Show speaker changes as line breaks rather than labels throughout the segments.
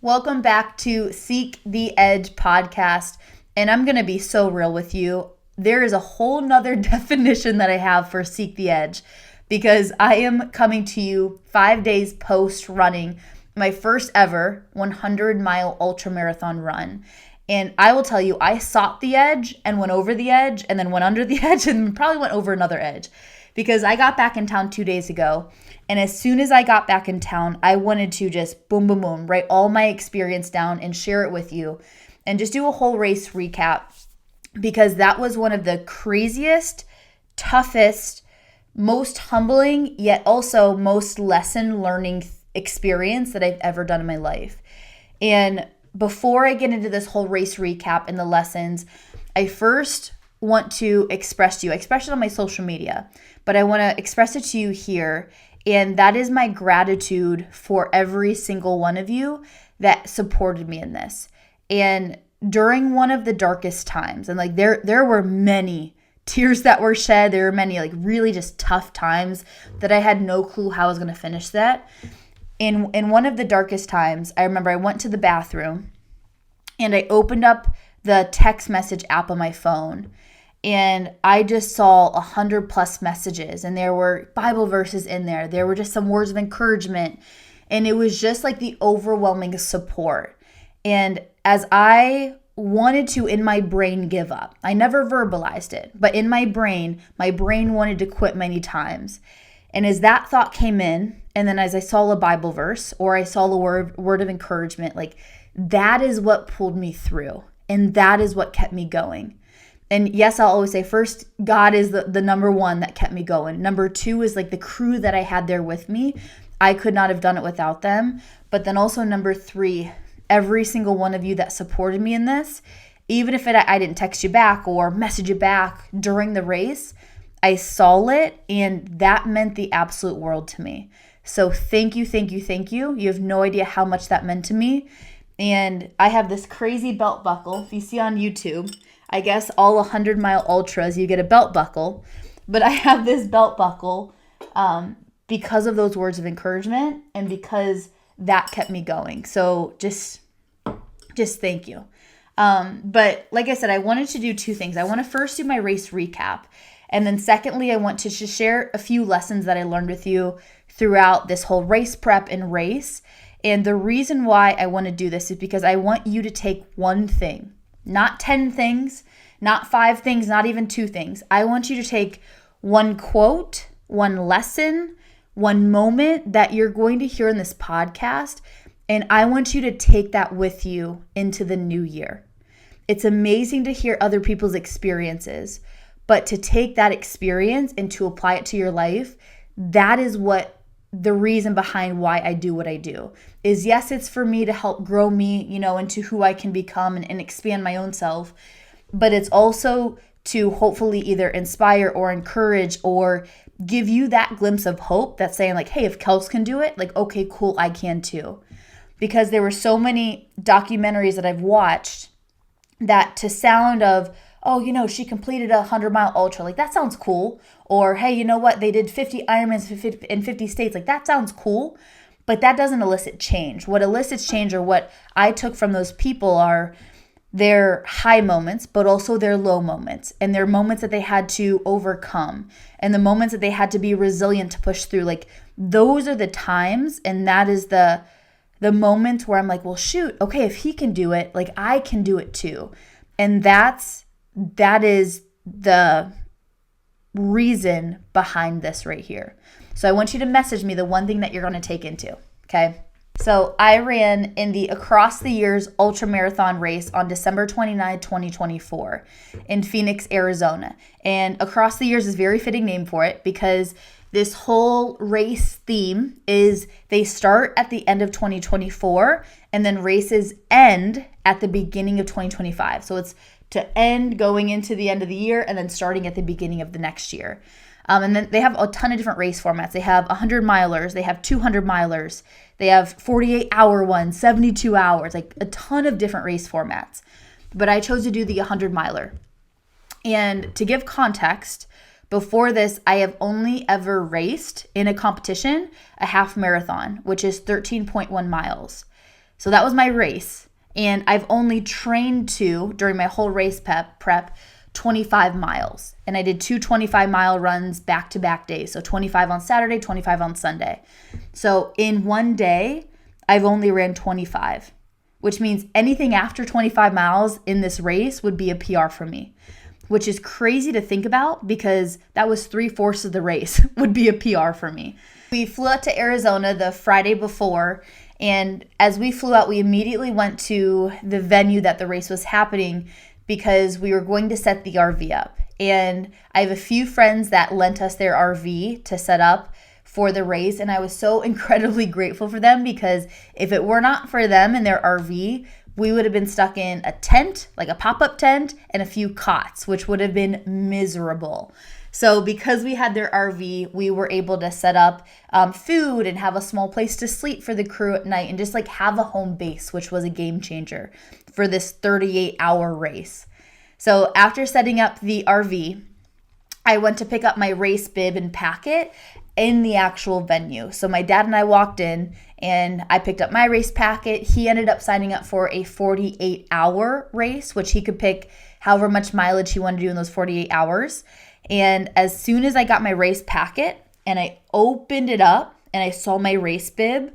Welcome back to Seek the Edge podcast. And I'm going to be so real with you. There is a whole nother definition that I have for Seek the Edge because I am coming to you 5 days post running my first ever 100-mile ultramarathon run. And I will tell you, I sought the edge and went over the edge and then went under the edge and probably went over another edge because I got back in town 2 days ago. And as soon as I got back in town, I wanted to just boom, boom, boom, write all my experience down and share it with you and just do a whole race recap because that was one of the craziest, toughest, most humbling, yet also most lesson learning experience that I've ever done in my life. And before I get into this whole race recap and the lessons, I first want to express to you, I express it on my social media, but I want to express it to you here. And that is my gratitude for every single one of you that supported me in this. And during one of the darkest times, and like there were many tears that were shed, there were many like really just tough times that I had no clue how I was going to finish that. In one of the darkest times, I remember I went to the bathroom and I opened up the text message app on my phone. And I just saw 100+ messages and there were Bible verses in there. There were just some words of encouragement. And it was just like the overwhelming support. And as I wanted to, in my brain, give up, I never verbalized it, but in my brain wanted to quit many times. And as that thought came in, and then as I saw a Bible verse or I saw a word of encouragement, like that is what pulled me through. And that is what kept me going. And yes, I'll always say first, God is the number one that kept me going. Number two is like the crew that I had there with me. I could not have done it without them. But then also number three, every single one of you that supported me in this, even if I didn't text you back or message you back during the race, I saw it and that meant the absolute world to me. So thank you, thank you, thank you. You have no idea how much that meant to me. And I have this crazy belt buckle. If you see on YouTube, I guess all 100-mile ultras, you get a belt buckle. But I have this belt buckle because of those words of encouragement and because that kept me going. So just thank you. But like I said, I wanted to do two things. I want to first do my race recap. And then secondly, I want to just share a few lessons that I learned with you throughout this whole race prep and race. And the reason why I want to do this is because I want you to take one thing. Not 10 things, not 5 things, not even 2 things. I want you to take one quote, one lesson, one moment that you're going to hear in this podcast, and I want you to take that with you into the new year. It's amazing to hear other people's experiences, but to take that experience and to apply it to your life, that is what the reason behind why I do what I do is. Yes, it's for me to help grow me, into who I can become and expand my own self. But it's also to hopefully either inspire or encourage or give you that glimpse of hope that's saying like, hey, if Kelsey can do it, like, okay, cool, I can too. Because there were so many documentaries that I've watched that to sound of, oh, she completed a 100-mile ultra. Like, that sounds cool. Or, hey, you know what? They did 50 Ironmans in 50 states. Like, that sounds cool. But that doesn't elicit change. What elicits change or what I took from those people are their high moments, but also their low moments. And their moments that they had to overcome. And the moments that they had to be resilient to push through. Like, those are the times. And that is the moments where I'm like, well, shoot. Okay, if he can do it, like, I can do it too. And that is the reason behind this right here. So I want you to message me the one thing that you're going to take into, okay? So I ran in the Across the Years Ultramarathon race on December 29, 2024 in Phoenix, Arizona. And Across the Years is a very fitting name for it because this whole race theme is they start at the end of 2024 and then races end at the beginning of 2025. So it's to end going into the end of the year and then starting at the beginning of the next year. And then they have a ton of different race formats. They have 100 milers, they have 200 milers, they have 48-hour ones, 72 hours, like a ton of different race formats. But I chose to do the 100 miler. And to give context, before this, I have only ever raced in a competition a half marathon, which is 13.1 miles. So that was my race. And I've only trained to, during my whole race prep, 25 miles. And I did 2 25-mile runs back-to-back days. So 25 on Saturday, 25 on Sunday. So in one day, I've only ran 25, which means anything after 25 miles in this race would be a PR for me, which is crazy to think about because that was 3/4 of the race would be a PR for me. We flew out to Arizona the Friday before, and as we flew out, we immediately went to the venue that the race was happening because we were going to set the RV up. And I have a few friends that lent us their RV to set up for the race, and I was so incredibly grateful for them because if it were not for them and their RV, we would have been stuck in a tent, like a pop-up tent, and a few cots, which would have been miserable. So because we had their RV, we were able to set up food and have a small place to sleep for the crew at night and just like have a home base, which was a game changer for this 38-hour race. So after setting up the RV, I went to pick up my race bib and packet in the actual venue. So my dad and I walked in and I picked up my race packet. He ended up signing up for a 48-hour race, which he could pick however much mileage he wanted to do in those 48 hours. And as soon as I got my race packet and I opened it up and I saw my race bib,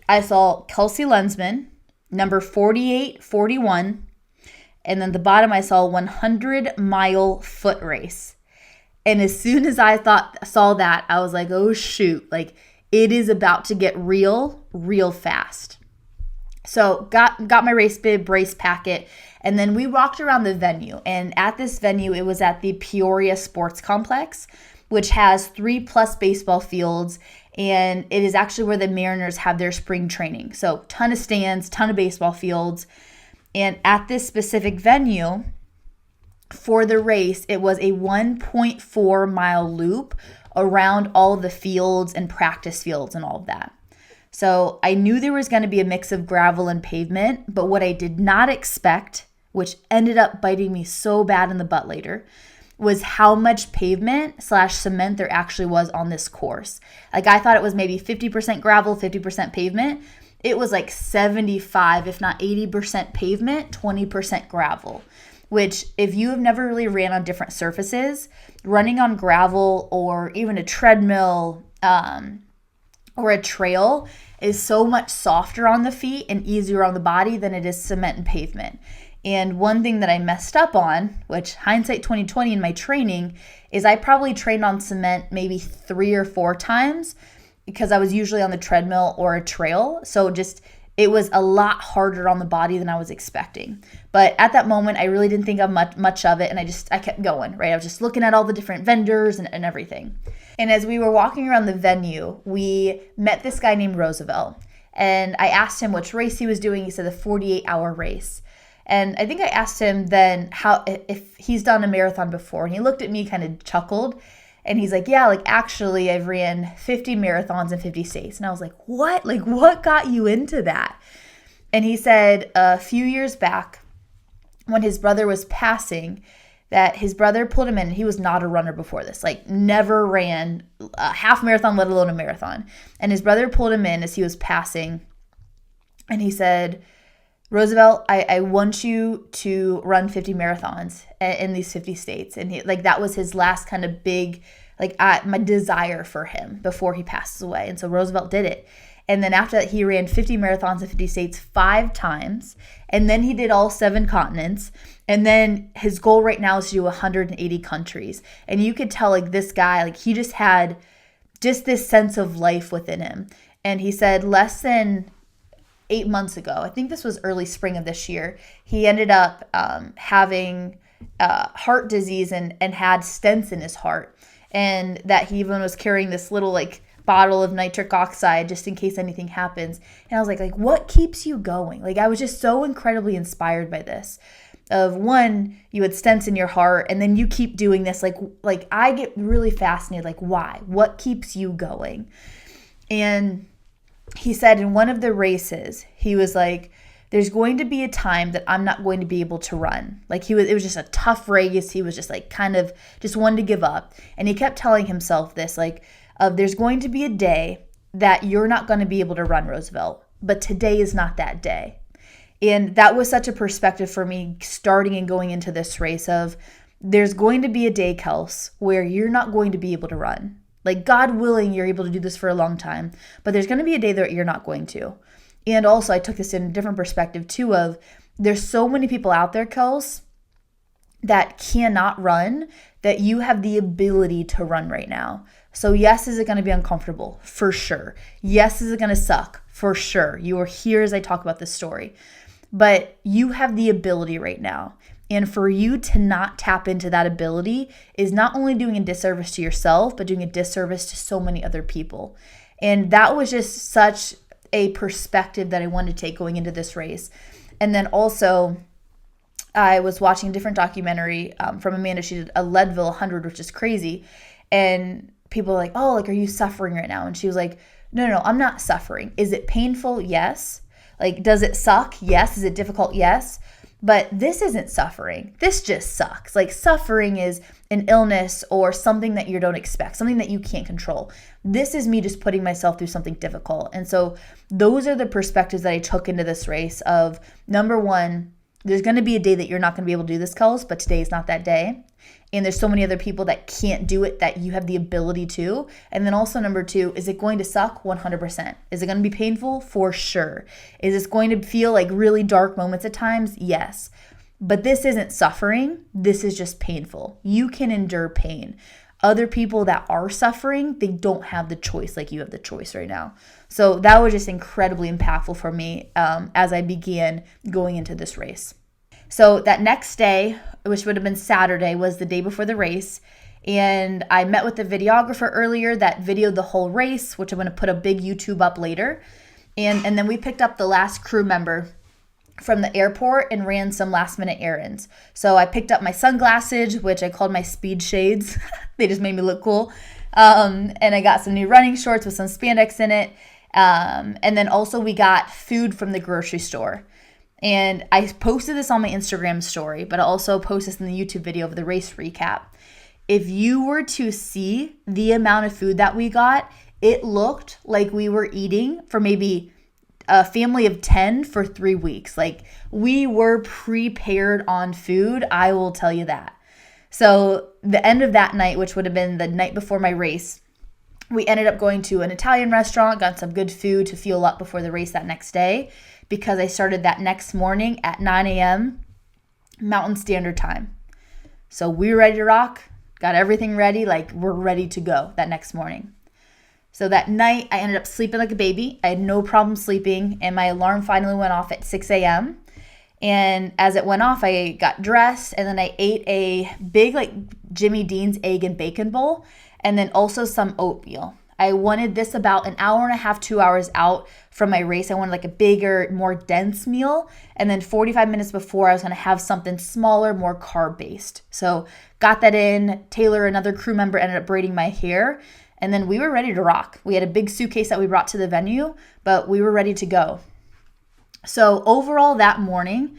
I saw Kelsey Lensman, number 4841, and then the bottom I saw 100-mile foot race. And as soon as I saw that, I was like, oh shoot, like it is about to get real fast. So got my race bib, race packet, and then we walked around the venue. And at this venue, it was at the Peoria Sports Complex, which has 3+ baseball fields, and it is actually where the Mariners have their spring training. So ton of stands, ton of baseball fields. And at this specific venue, for the race, it was a 1.4-mile loop around all of the fields and practice fields and all of that. So I knew there was going to be a mix of gravel and pavement, but what I did not expect, which ended up biting me so bad in the butt later, was how much pavement/cement there actually was on this course. Like I thought it was maybe 50% gravel, 50% pavement. It was like 75, if not 80% pavement, 20% gravel. Which if you have never really ran on different surfaces, running on gravel or even a treadmill or a trail is so much softer on the feet and easier on the body than it is cement and pavement. And one thing that I messed up on, which hindsight 2020 in my training, is I probably trained on cement maybe 3 or 4 times because I was usually on the treadmill or a trail. So it was a lot harder on the body than I was expecting. But at that moment, I really didn't think of much of it, and I kept going, right? I was just looking at all the different vendors and everything. And as we were walking around the venue, we met this guy named Roosevelt, and I asked him which race he was doing. He said the 48-hour race. And I think I asked him then if he's done a marathon before, and he looked at me, kind of chuckled, and he's like, yeah, like actually I've ran 50 marathons in 50 states. And I was like, what? Like what got you into that? And he said a few years back when his brother was passing, that his brother pulled him in, and he was not a runner before this, like never ran a half marathon, let alone a marathon. And his brother pulled him in as he was passing, and he said, Roosevelt, I want you to run 50 marathons in these 50 states. And that was his last kind of big, my desire for him before he passes away. And so Roosevelt did it. And then after that, he ran 50 marathons in 50 states 5 times. And then he did all 7 continents. And then his goal right now is to do 180 countries. And you could tell this guy, he just had just this sense of life within him. And he said less than 8 months ago, I think this was early spring of this year, he ended up having heart disease and had stents in his heart. And that he even was carrying this little bottle of nitric oxide just in case anything happens. And I was like, what keeps you going? I was just so incredibly inspired by this. Of one, you had stents in your heart, and then you keep doing this. I get really fascinated, why? What keeps you going? And he said in one of the races, he was like, there's going to be a time that I'm not going to be able to run. It was just a tough race. He was just kind of just wanted to give up. And he kept telling himself this, there's going to be a day that you're not going to be able to run, Roosevelt, but today is not that day. And that was such a perspective for me starting and going into this race of there's going to be a day, Kels, where you're not going to be able to run. Like, God willing, you're able to do this for a long time, but there's going to be a day that you're not going to. And also I took this in a different perspective too of there's so many people out there, Kels, that cannot run, that you have the ability to run right now. So yes, is it going to be uncomfortable? For sure. Yes, is it going to suck? For sure. You are here as I talk about this story. But you have the ability right now. And for you to not tap into that ability is not only doing a disservice to yourself, but doing a disservice to so many other people. And that was just such a perspective that I wanted to take going into this race. And then also, I was watching a different documentary from Amanda. She did a Leadville 100, which is crazy. And people are like, oh, like, are you suffering right now? And she was like, no, I'm not suffering. Is it painful? Yes. Like, does it suck? Yes. Is it difficult? Yes. But this isn't suffering. This just sucks. Like, suffering is an illness or something that you don't expect, something that you can't control. This is me just putting myself through something difficult. And so those are the perspectives that I took into this race of, number one, there's going to be a day that you're not going to be able to do this, Kels, but today is not that day. And there's so many other people that can't do it that you have the ability to. And then also number two, is it going to suck? 100%. Is it going to be painful? For sure. Is this going to feel like really dark moments at times? Yes. But this isn't suffering. This is just painful. You can endure pain. Other people that are suffering, they don't have the choice like you have the choice right now. So that was just incredibly impactful for me as I began going into this race. So that next day, which would have been Saturday, was the day before the race. And I met with the videographer earlier that videoed the whole race, which I'm going to put a big YouTube up later. And then we picked up the last crew member from the airport and ran some last minute errands. So I picked up my sunglasses, which I called my speed shades. They just made me look cool. And I got some new running shorts with some spandex in it. And then also we got food from the grocery store. And I posted this on my Instagram story, but I also posted this in the YouTube video of the race recap. If you were to see the amount of food that we got, it looked like we were eating for maybe a family of 10 for 3 weeks. Like, we were prepared on food, I will tell you that. So the end of that night, which would have been the night before my race, we ended up going to an Italian restaurant, got some good food to fuel up before the race that next day, because I started that next morning at 9 a.m. Mountain Standard Time. So we were ready to rock, got everything ready, like we're ready to go that next morning. So that night I ended up sleeping like a baby. I had no problem sleeping, and my alarm finally went off at 6 a.m. And as it went off, I got dressed, and then I ate a big like Jimmy Dean's egg and bacon bowl, and then also some oatmeal. I wanted this about an hour and a half, 2 hours out from my race. I wanted like a bigger, more dense meal. And then 45 minutes before, I was going to have something smaller, more carb-based. So got that in. Taylor, another crew member, ended up braiding my hair. And then we were ready to rock. We had a big suitcase that we brought to the venue, but we were ready to go. So overall that morning,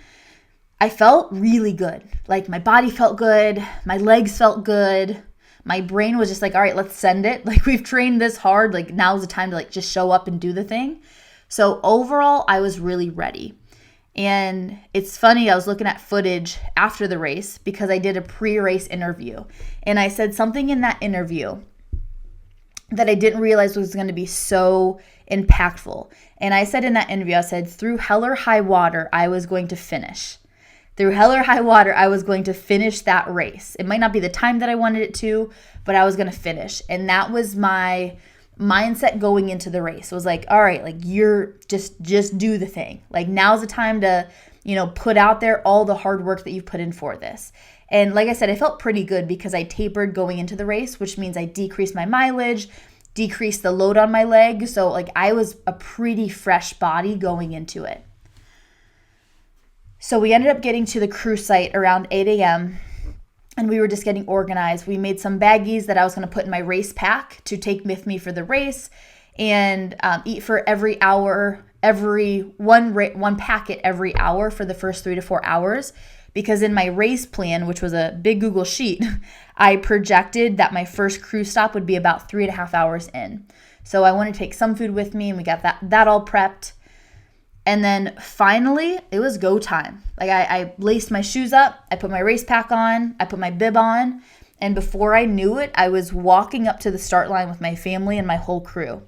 I felt really good. Like, my body felt good. My legs felt good. My brain was just like, all right, let's send it. Like, we've trained this hard. Like, now's the time to like just show up and do the thing. So overall, I was really ready. And it's funny, I was looking at footage after the race because I did a pre-race interview. And I said something in that interview that I didn't realize was going to be so impactful. And I said in that interview, I said, through hell or high water, I was going to finish. Through hell or high water, I was going to finish that race. It might not be the time that I wanted it to, but I was going to finish. And that was my mindset going into the race. It was like, all right, like, you're just do the thing. Like, now's the time to, put out there all the hard work that you've put in for this. And like I said, I felt pretty good because I tapered going into the race, which means I decreased my mileage, decreased the load on my leg. So like, I was a pretty fresh body going into it. So we ended up getting to the crew site around 8 a.m. and we were just getting organized. We made some baggies that I was going to put in my race pack to take with me for the race, and eat for every hour, one packet every hour for the first 3 to 4 hours. Because in my race plan, which was a big Google sheet, I projected that my first crew stop would be about 3.5 hours in. So I wanted to take some food with me, and we got that all prepped. And then finally, it was go time. Like I laced my shoes up, I put my race pack on, I put my bib on, and before I knew it, I was walking up to the start line with my family and my whole crew.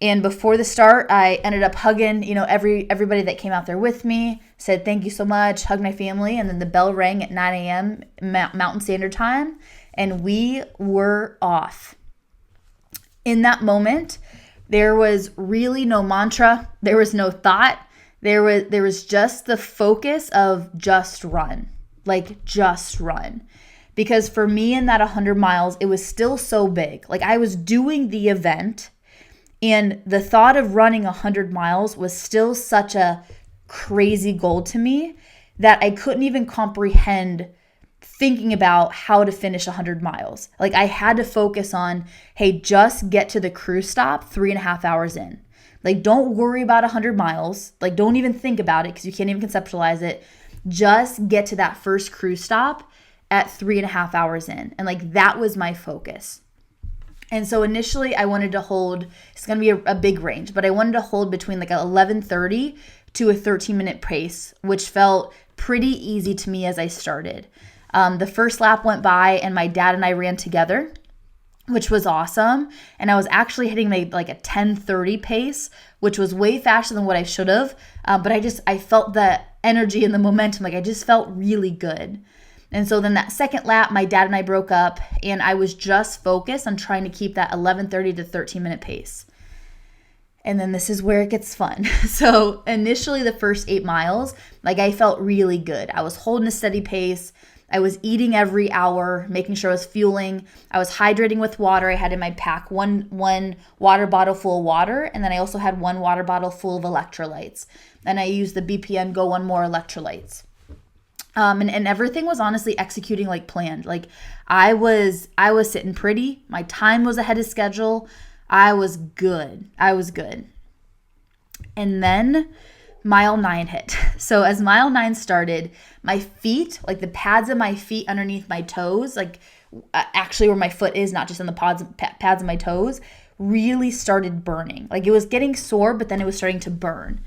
And before the start, I ended up hugging, everybody that came out there with me, said thank you so much, hugged my family, and then the bell rang at 9 a.m. Mountain Standard Time, and we were off. In that moment, there was really no mantra, there was no thought, there was just the focus of just run, like just run. Because for me in that 100 miles, it was still so big. Like I was doing the event, and the thought of running 100 miles was still such a crazy goal to me that I couldn't even comprehend thinking about how to finish 100 miles. Like I had to focus on, hey, just get to the cruise stop 3.5 hours in. Like don't worry about 100 miles. Like don't even think about it because you can't even conceptualize it. Just get to that first cruise stop at 3.5 hours in. And like that was my focus. And so initially I wanted to hold, it's going to be a big range, but I wanted to hold between like 11:30 to a 13-minute pace, which felt pretty easy to me as I started. The first lap went by and my dad and I ran together, which was awesome. And I was actually hitting like a 10:30 pace, which was way faster than what I should have. But I felt the energy and the momentum. Like I just felt really good. And so then that second lap, my dad and I broke up and I was just focused on trying to keep that 11:30 to 13-minute pace. And then this is where it gets fun. So initially the first 8 miles, like I felt really good. I was holding a steady pace. I was eating every hour, making sure I was fueling. I was hydrating with water. I had in my pack one water bottle full of water, and then I also had one water bottle full of electrolytes. And I used the BPN Go One More electrolytes. And everything was honestly executing like planned. Like I was sitting pretty. My time was ahead of schedule. I was good. And then mile 9 hit. So as mile 9 started, my feet, like the pads of my feet underneath my toes, like actually where my foot is, not just on the pads of my toes, really started burning. Like it was getting sore, but then it was starting to burn.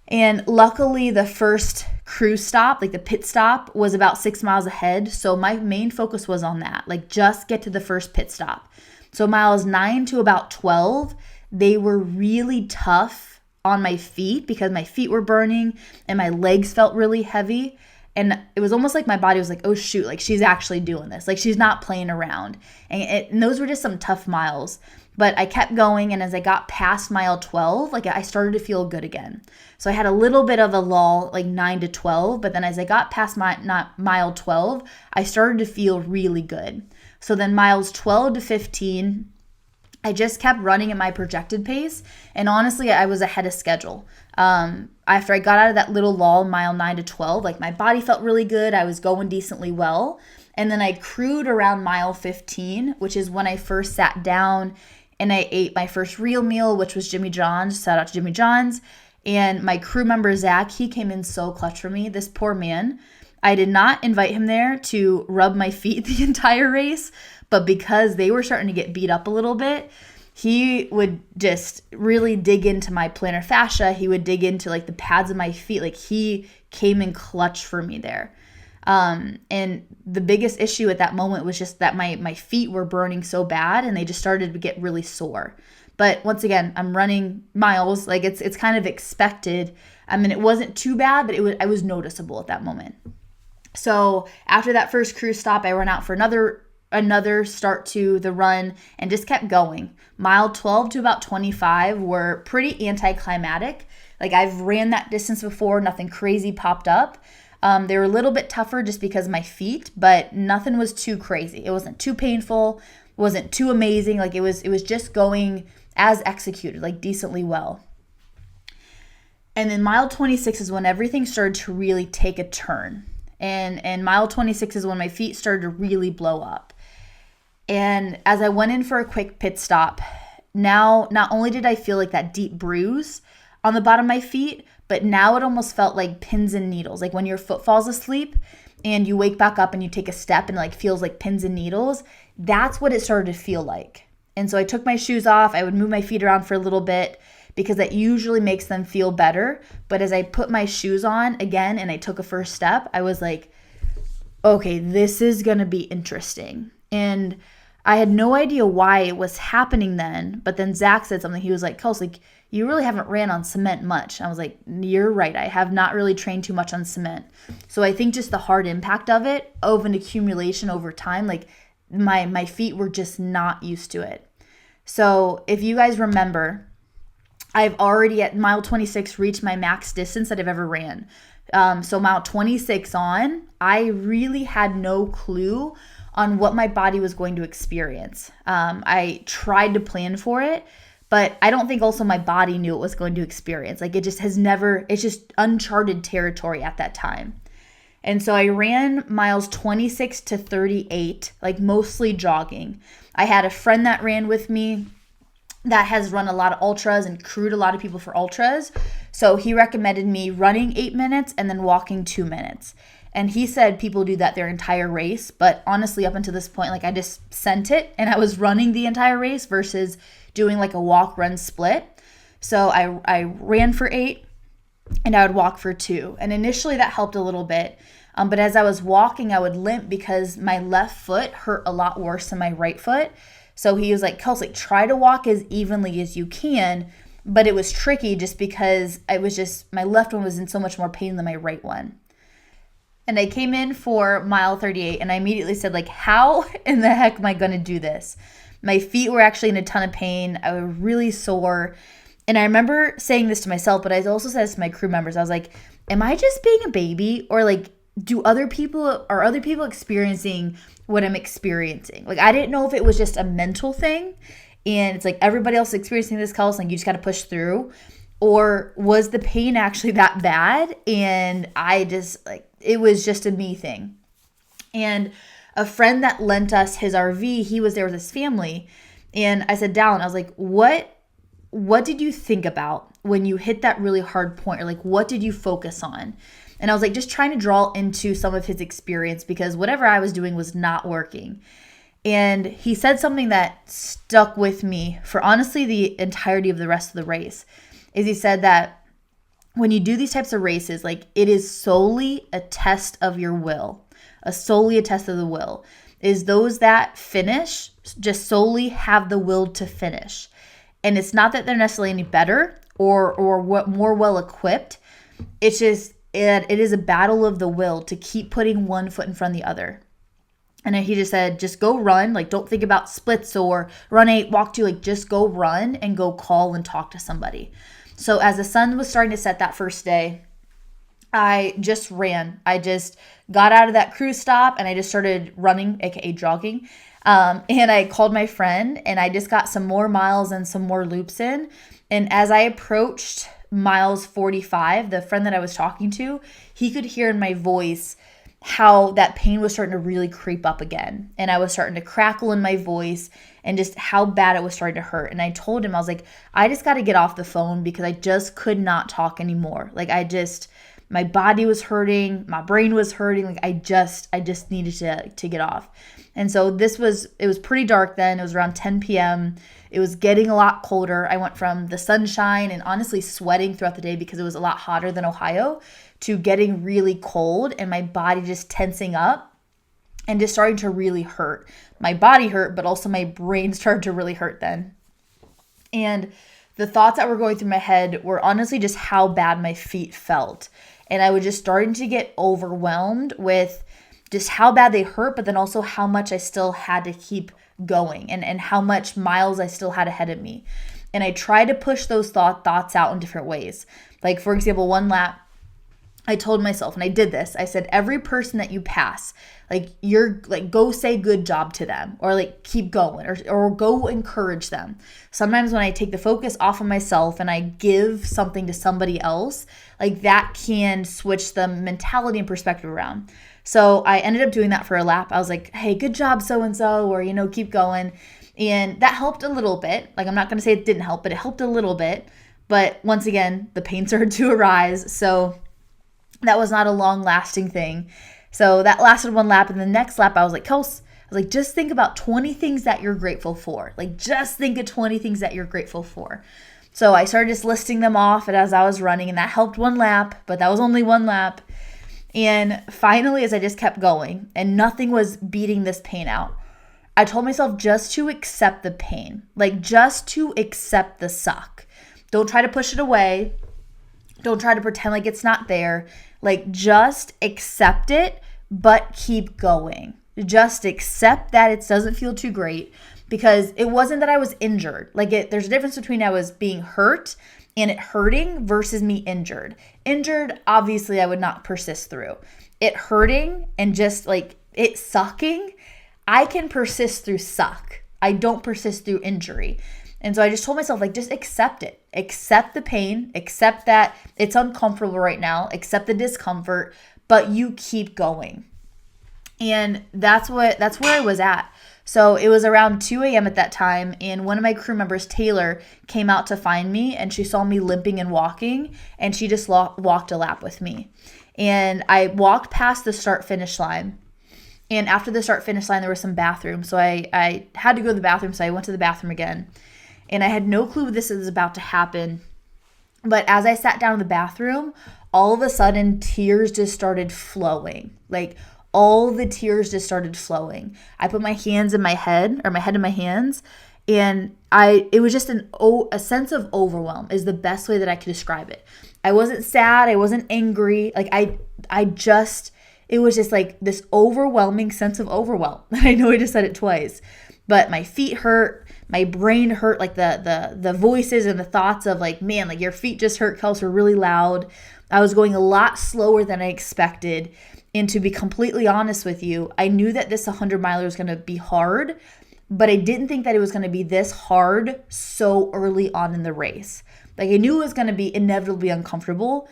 And luckily the first cruise stop, like the pit stop, was about 6 miles ahead. So my main focus was on that, like just get to the first pit stop. So miles 9 to about 12, they were really tough on my feet because my feet were burning and my legs felt really heavy. And it was almost like my body was like, oh shoot, like she's actually doing this. Like she's not playing around. And those were just some tough miles. But I kept going, and as I got past mile 12, like I started to feel good again. So I had a little bit of a lull, like 9 to 12, but then as I got past mile 12, I started to feel really good. So then miles 12 to 15, I just kept running at my projected pace, and honestly, I was ahead of schedule. After I got out of that little lull, mile 9 to 12, like my body felt really good. I was going decently well. And then I crewed around mile 15, which is when I first sat down and I ate my first real meal, which was Jimmy John's. Shout out to Jimmy John's. And my crew member, Zach, he came in so clutch for me. This poor man. I did not invite him there to rub my feet the entire race, but because they were starting to get beat up a little bit, he would just really dig into my plantar fascia. He would dig into like the pads of my feet. Like he came in clutch for me there. And the biggest issue at that moment was just that my feet were burning so bad and they just started to get really sore. But once again, I'm running miles, like it's kind of expected. I mean, it wasn't too bad, but I was noticeable at that moment. So after that first cruise stop, I ran out for another start to the run and just kept going. Mile 12 to about 25 were pretty anticlimactic. Like I've ran that distance before, nothing crazy popped up. They were a little bit tougher just because of my feet, but nothing was too crazy. It wasn't too painful, wasn't too amazing. Like it was just going as executed, like decently well. And then mile 26 is when everything started to really take a turn. And mile 26 is when my feet started to really blow up. And as I went in for a quick pit stop, now not only did I feel like that deep bruise on the bottom of my feet, but now it almost felt like pins and needles. Like when your foot falls asleep and you wake back up and you take a step and it like feels like pins and needles, that's what it started to feel like. And so I took my shoes off. I would move my feet around for a little bit because that usually makes them feel better. But as I put my shoes on again and I took a first step, I was like, okay, this is going to be interesting. And I had no idea why it was happening then. But then Zach said something. He was like, Kelsey, you really haven't ran on cement much. I was like, you're right. I have not really trained too much on cement. So I think just the hard impact of it, of an accumulation over time, like my feet were just not used to it. So if you guys remember, I've already at mile 26 reached my max distance that I've ever ran. So mile 26 on, I really had no clue on what my body was going to experience. I tried to plan for it, but I don't think also my body knew it was going to experience. Like it's just uncharted territory at that time. And so I ran miles 26 to 38, like mostly jogging. I had a friend that ran with me that has run a lot of ultras and crewed a lot of people for ultras. So he recommended me running 8 minutes and then walking 2 minutes. And he said people do that their entire race. But honestly, up until this point, like I just sent it and I was running the entire race versus doing like a walk run split. So I ran for 8 and I would walk for 2. And initially that helped a little bit. But as I was walking, I would limp because my left foot hurt a lot worse than my right foot. So he was like, Kelsey, try to walk as evenly as you can. But it was tricky just because my left one was in so much more pain than my right one. And I came in for mile 38 and I immediately said, like, how in the heck am I going to do this? My feet were actually in a ton of pain. I was really sore. And I remember saying this to myself, but I also said this to my crew members. I was like, am I just being a baby? Or like, are other people experiencing what I'm experiencing? Like, I didn't know if it was just a mental thing and it's like everybody else experiencing this, Kelsey, like you just got to push through. Or was the pain actually that bad? And I just like, it was just a me thing. And a friend that lent us his RV, he was there with his family. And I said, Dallin, I was like, what did you think about when you hit that really hard point? Or like, what did you focus on? And I was like, just trying to draw into some of his experience because whatever I was doing was not working. And he said something that stuck with me for honestly the entirety of the rest of the race. Is he said that when you do these types of races, like it is solely a test of your will, solely a test of the will. Is those that finish just solely have the will to finish. And it's not that they're necessarily any better or what more well equipped. It's just it is a battle of the will to keep putting one foot in front of the other. And he just said, just go run. Like, don't think about splits or run 8, walk 2. Like, just go run and go call and talk to somebody. So as the sun was starting to set that first day, I just ran. I just got out of that cruise stop and I just started running, aka jogging. And I called my friend and I just got some more miles and some more loops in. And as I approached miles 45, the friend that I was talking to, he could hear in my voice how that pain was starting to really creep up again. And I was starting to crackle in my voice and just how bad it was starting to hurt. And I told him, I was like, I just got to get off the phone because I just could not talk anymore. Like my body was hurting, my brain was hurting. Like I just needed to get off. And so it was pretty dark then. It was around 10 p.m. It was getting a lot colder. I went from the sunshine and honestly sweating throughout the day because it was a lot hotter than Ohio to getting really cold and my body just tensing up and just starting to really hurt. My body hurt, but also my brain started to really hurt then. And the thoughts that were going through my head were honestly just how bad my feet felt. And I was just starting to get overwhelmed with just how bad they hurt, but then also how much I still had to keep going and how much miles I still had ahead of me. And I tried to push those thoughts out in different ways. Like, for example, one lap, I told myself, and I did this, I said, every person that you pass, go say good job to them, or like keep going, or go encourage them. Sometimes when I take the focus off of myself and I give something to somebody else, like that can switch the mentality and perspective around. So I ended up doing that for a lap. I was like, hey, good job, so-and-so, or, keep going. And that helped a little bit. Like, I'm not going to say it didn't help, but it helped a little bit. But once again, the pain started to arise. So that was not a long-lasting thing. So that lasted one lap. And the next lap, I was like, Kelsey, just think about 20 things that you're grateful for. Like, just think of 20 things that you're grateful for. So I started just listing them off as I was running, and that helped one lap, but that was only one lap. And finally, as I just kept going and nothing was beating this pain out, I told myself just to accept the pain, like just to accept the suck. Don't try to push it away. Don't try to pretend like it's not there. Like just accept it, but keep going. Just accept that it doesn't feel too great, because it wasn't that I was injured. There's a difference between I was being hurt and it hurting versus me injured. Injured, obviously, I would not persist through. It hurting and just like it sucking, I can persist through suck. I don't persist through injury. And so I just told myself, like, just accept it. Accept the pain. Accept that it's uncomfortable right now. Accept the discomfort, but you keep going. And that's where I was at. So it was around 2 a.m. at that time, and one of my crew members, Taylor, came out to find me, and she saw me limping and walking, and she just walked a lap with me. And I walked past the start-finish line, and after the start-finish line, there were some bathrooms. So I had to go to the bathroom, so I went to the bathroom again. And I had no clue this was about to happen. But as I sat down in the bathroom, all of a sudden, tears just started flowing. Like, all the tears just started flowing. I put my hands in my head, or my head in my hands, and it was just a sense of overwhelm is the best way that I could describe it. I wasn't sad. I wasn't angry. Like, it was just like this overwhelming sense of overwhelm. I know I just said it twice, but my feet hurt. My brain hurt, like the voices and the thoughts of like, man, like your feet just hurt, Kelsey, were really loud. I was going a lot slower than I expected. And to be completely honest with you, I knew that this 100-miler was going to be hard, but I didn't think that it was going to be this hard so early on in the race. Like, I knew it was going to be inevitably uncomfortable,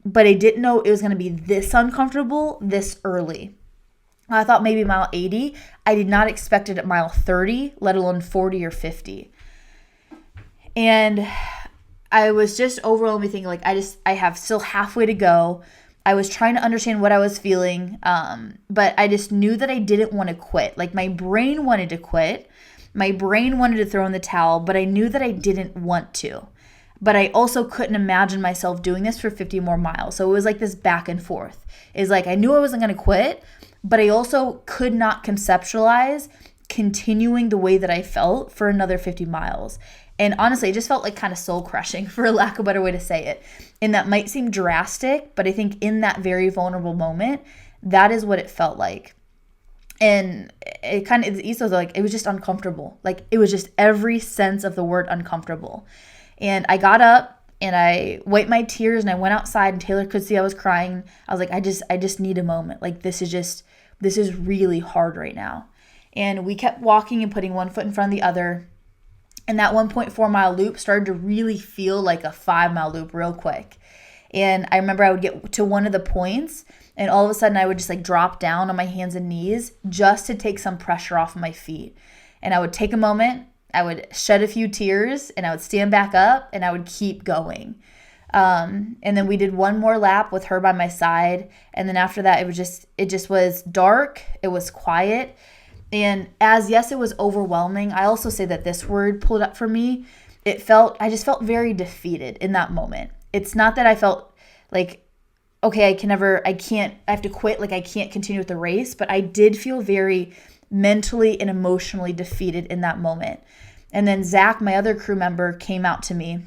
but I didn't know it was going to be this uncomfortable this early. I thought maybe mile 80. I did not expect it at mile 30, let alone 40 or 50. And I was just overwhelmingly thinking, like, I have still halfway to go. I was trying to understand what I was feeling, but I just knew that I didn't want to quit. Like, my brain wanted to quit. My brain wanted to throw in the towel, but I knew that I didn't want to. But I also couldn't imagine myself doing this for 50 more miles. So it was like this back and forth. It's like I knew I wasn't going to quit, but I also could not conceptualize continuing the way that I felt for another 50 miles. And honestly, it just felt like kind of soul crushing, for lack of a better way to say it. And that might seem drastic, but I think in that very vulnerable moment, that is what it felt like. And it kind of, it was just uncomfortable. Like, it was just every sense of the word uncomfortable. And I got up and I wiped my tears and I went outside, and Taylor could see I was crying. I was like, I just need a moment. Like, this is really hard right now. And we kept walking and putting one foot in front of the other. And that 1.4 mile loop started to really feel like a 5 mile loop real quick. And I remember I would get to one of the points, and all of a sudden I would just like drop down on my hands and knees just to take some pressure off of my feet. And I would take a moment, I would shed a few tears, and I would stand back up and I would keep going. And then we did one more lap with her by my side. And then after that, it just was dark. It was quiet. And yes, it was overwhelming. I also say that this word pulled up for me. I just felt very defeated in that moment. It's not that I felt like, okay, I have to quit. Like, I can't continue with the race, but I did feel very mentally and emotionally defeated in that moment. And then Zach, my other crew member, came out to me,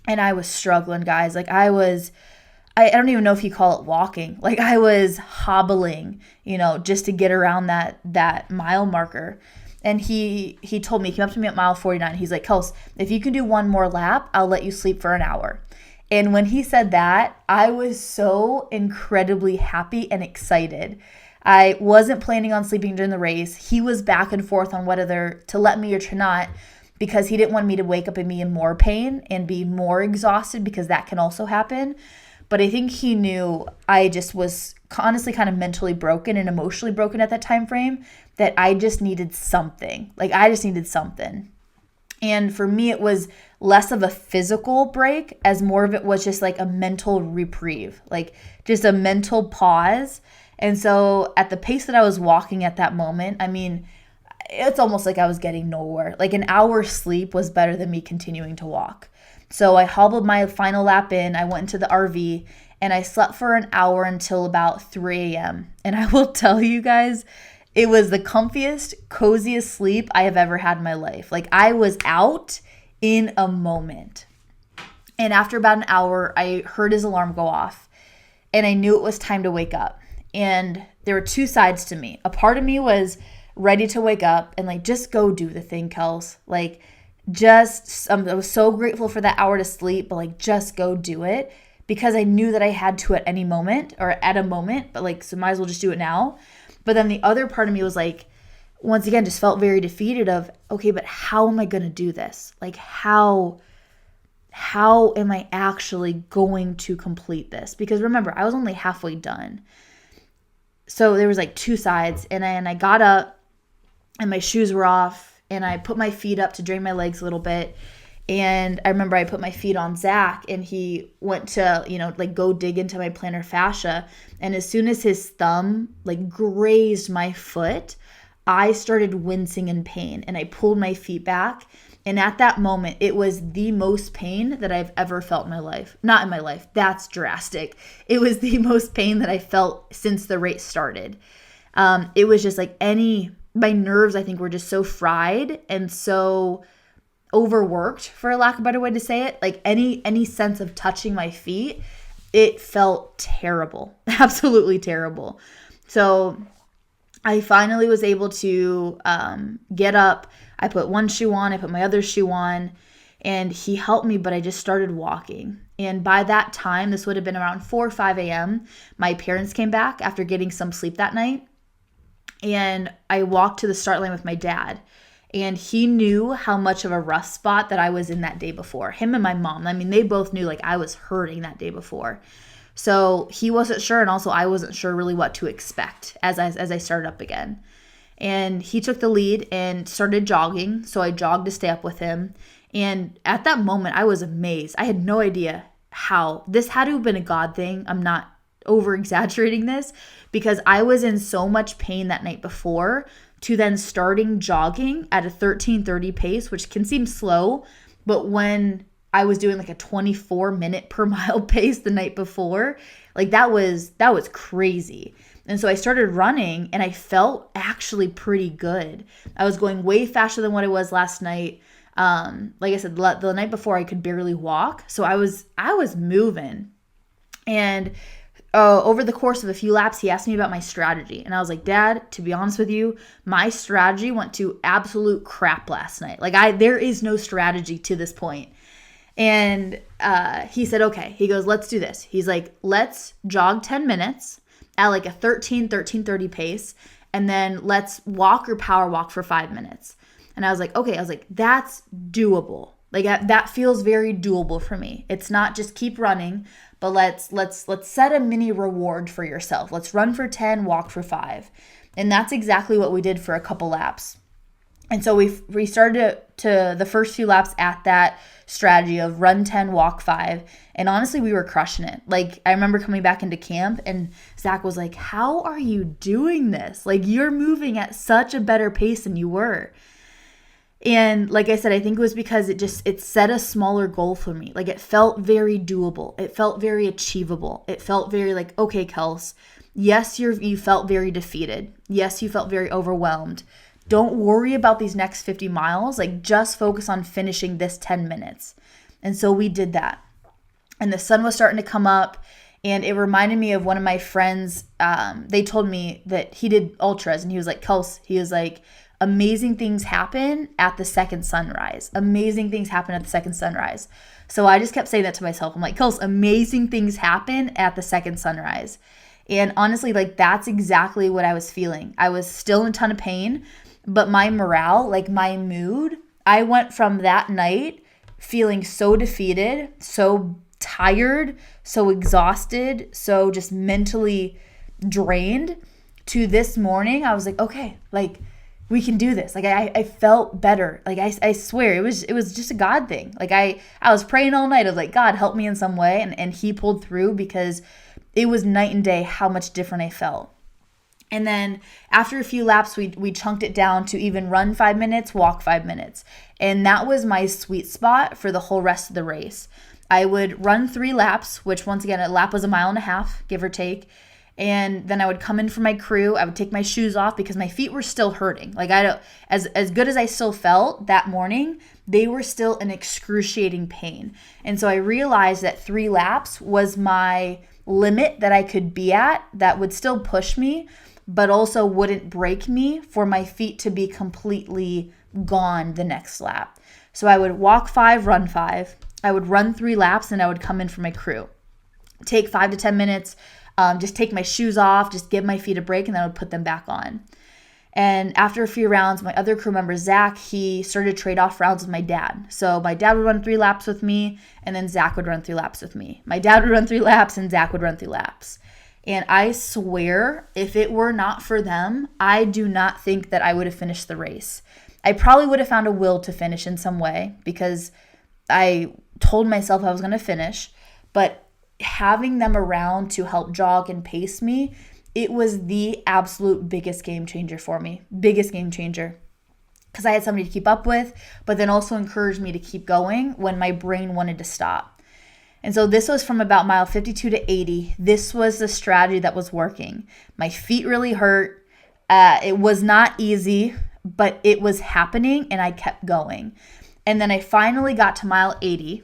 and I was struggling, guys. Like, I don't even know if you call it walking. Like, I was hobbling, just to get around that mile marker. And he told me, he came up to me at mile 49. He's like, Kels, if you can do one more lap, I'll let you sleep for an hour. And when he said that, I was so incredibly happy and excited. I wasn't planning on sleeping during the race. He was back and forth on whether to let me or to not, because he didn't want me to wake up and be in more pain and be more exhausted, because that can also happen. But I think he knew I just was honestly kind of mentally broken and emotionally broken at that time frame, that I just needed something. Like, I just needed something. And for me, it was less of a physical break, as more of it was just like a mental reprieve, like just a mental pause. And so at the pace that I was walking at that moment, I mean, it's almost like I was getting nowhere. Like, an hour's sleep was better than me continuing to walk. So I hobbled my final lap in. I went into the RV and I slept for an hour until about 3 a.m. And I will tell you guys, it was the comfiest, coziest sleep I have ever had in my life. Like, I was out in a moment. And after about an hour, I heard his alarm go off and I knew it was time to wake up. And there were two sides to me. A part of me was ready to wake up and like, just go do the thing, Kels. Like, I was so grateful for that hour to sleep, but like, just go do it, because I knew that I had to at any moment or at a moment, but like, so might as well just do it now. But then the other part of me was like, once again, just felt very defeated of, okay, but how am I going to do this? Like, how am I actually going to complete this? Because remember, I was only halfway done. So there was like two sides, and I got up and my shoes were off and I put my feet up to drain my legs a little bit. And I remember I put my feet on Zach and he went to, like go dig into my plantar fascia. And as soon as his thumb like grazed my foot, I started wincing in pain and I pulled my feet back. And at that moment, it was the most pain that I've ever felt in my life. Not in my life. That's drastic. It was the most pain that I felt since the race started. It was just like my nerves, I think, were just so fried and so overworked, for lack of a better way to say it. Like any sense of touching my feet, it felt terrible. Absolutely terrible. So I finally was able to get up. I put one shoe on, I put my other shoe on, and he helped me, but I just started walking. And by that time, this would have been around 4 or 5 a.m., my parents came back after getting some sleep that night. And I walked to the start line with my dad. And he knew how much of a rough spot that I was in that day before. Him and my mom, I mean, they both knew like I was hurting that day before. So he wasn't sure, and also I wasn't sure really what to expect as I started up again. And he took the lead and started jogging. So I jogged to stay up with him. And at that moment, I was amazed. I had no idea how. This had to have been a God thing. I'm not over exaggerating this, because I was in so much pain that night before to then starting jogging at a 13:30 pace, which can seem slow. But when I was doing like a 24-minute per mile pace the night before, like that was crazy. And so I started running and I felt actually pretty good. I was going way faster than what I was last night. Like I said, the night before I could barely walk. So I was moving. And over the course of a few laps, he asked me about my strategy. And I was like, Dad, to be honest with you, my strategy went to absolute crap last night. Like there is no strategy to this point. And he said, okay. He goes, let's do this. He's like, let's jog 10 minutes at like a 13:30 pace. And then let's walk or power walk for 5 minutes. And I was like, okay. I was like, that's doable. Like that feels very doable for me. It's not just keep running, but let's set a mini reward for yourself. Let's run for 10, walk for 5. And that's exactly what we did for a couple laps. And so we started to the first few laps at that strategy of run 10, walk 5. And honestly, we were crushing it. Like, I remember coming back into camp and Zach was like, how are you doing this? Like, you're moving at such a better pace than you were. And like I said, I think it was because it set a smaller goal for me. Like, it felt very doable. It felt very achievable. It felt very like, okay, Kels, yes, you felt very defeated. Yes, you felt very overwhelmed. Don't worry about these next 50 miles. Like, just focus on finishing this 10 minutes. And so we did that. And the sun was starting to come up. And it reminded me of one of my friends. They told me that he did ultras. And he was like, Kels, he was like, amazing things happen at the second sunrise. Amazing things happen at the second sunrise. So I just kept saying that to myself. I'm like, Kels, amazing things happen at the second sunrise. And honestly, like, that's exactly what I was feeling. I was still in a ton of pain. But my morale, like my mood, I went from that night feeling so defeated, so tired, so exhausted, so just mentally drained, to this morning, I was like, okay, like, we can do this. Like, I felt better. Like, I swear, it was just a God thing. Like, I was praying all night of like, God, help me in some way. And he pulled through, because it was night and day how much different I felt. And then after a few laps, we chunked it down to even run 5 minutes, walk 5 minutes. And that was my sweet spot for the whole rest of the race. I would run 3 laps, which once again, a lap was 1.5 miles, give or take. And then I would come in for my crew. I would take my shoes off because my feet were still hurting. Like as good as I still felt that morning, they were still in excruciating pain. And so I realized that 3 laps was my limit that I could be at that would still push me, but also wouldn't break me for my feet to be completely gone the next lap. So I would walk 5, run 5. I would run 3 laps and I would come in for my crew. Take 5 to 10 minutes, just take my shoes off, just give my feet a break, and then I would put them back on. And after a few rounds, my other crew member, Zach, he started to trade off rounds with my dad. So my dad would run 3 laps with me, and then Zach would run 3 laps with me. My dad would run 3 laps, and Zach would run 3 laps. And I swear, if it were not for them, I do not think that I would have finished the race. I probably would have found a will to finish in some way because I told myself I was going to finish. But having them around to help jog and pace me, it was the absolute biggest game changer for me. Biggest game changer. Because I had somebody to keep up with, but then also encouraged me to keep going when my brain wanted to stop. And so this was from about mile 52 to 80. This was the strategy that was working. My feet really hurt. It was not easy, but it was happening and I kept going. And then I finally got to mile 80.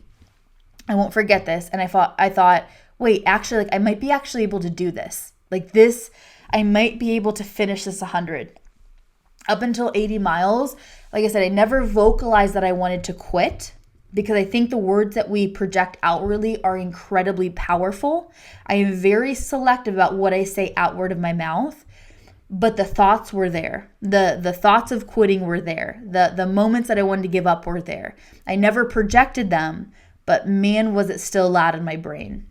I won't forget this. And I thought, wait, actually, I might be actually able to do this. Like this, I might be able to finish this 100. Up until 80 miles, like I said, I never vocalized that I wanted to quit, because I think the words that we project outwardly are incredibly powerful. I am very selective about what I say outward of my mouth, but the thoughts were there. The thoughts of quitting were there. The moments that I wanted to give up were there. I never projected them, but man, was it still loud in my brain.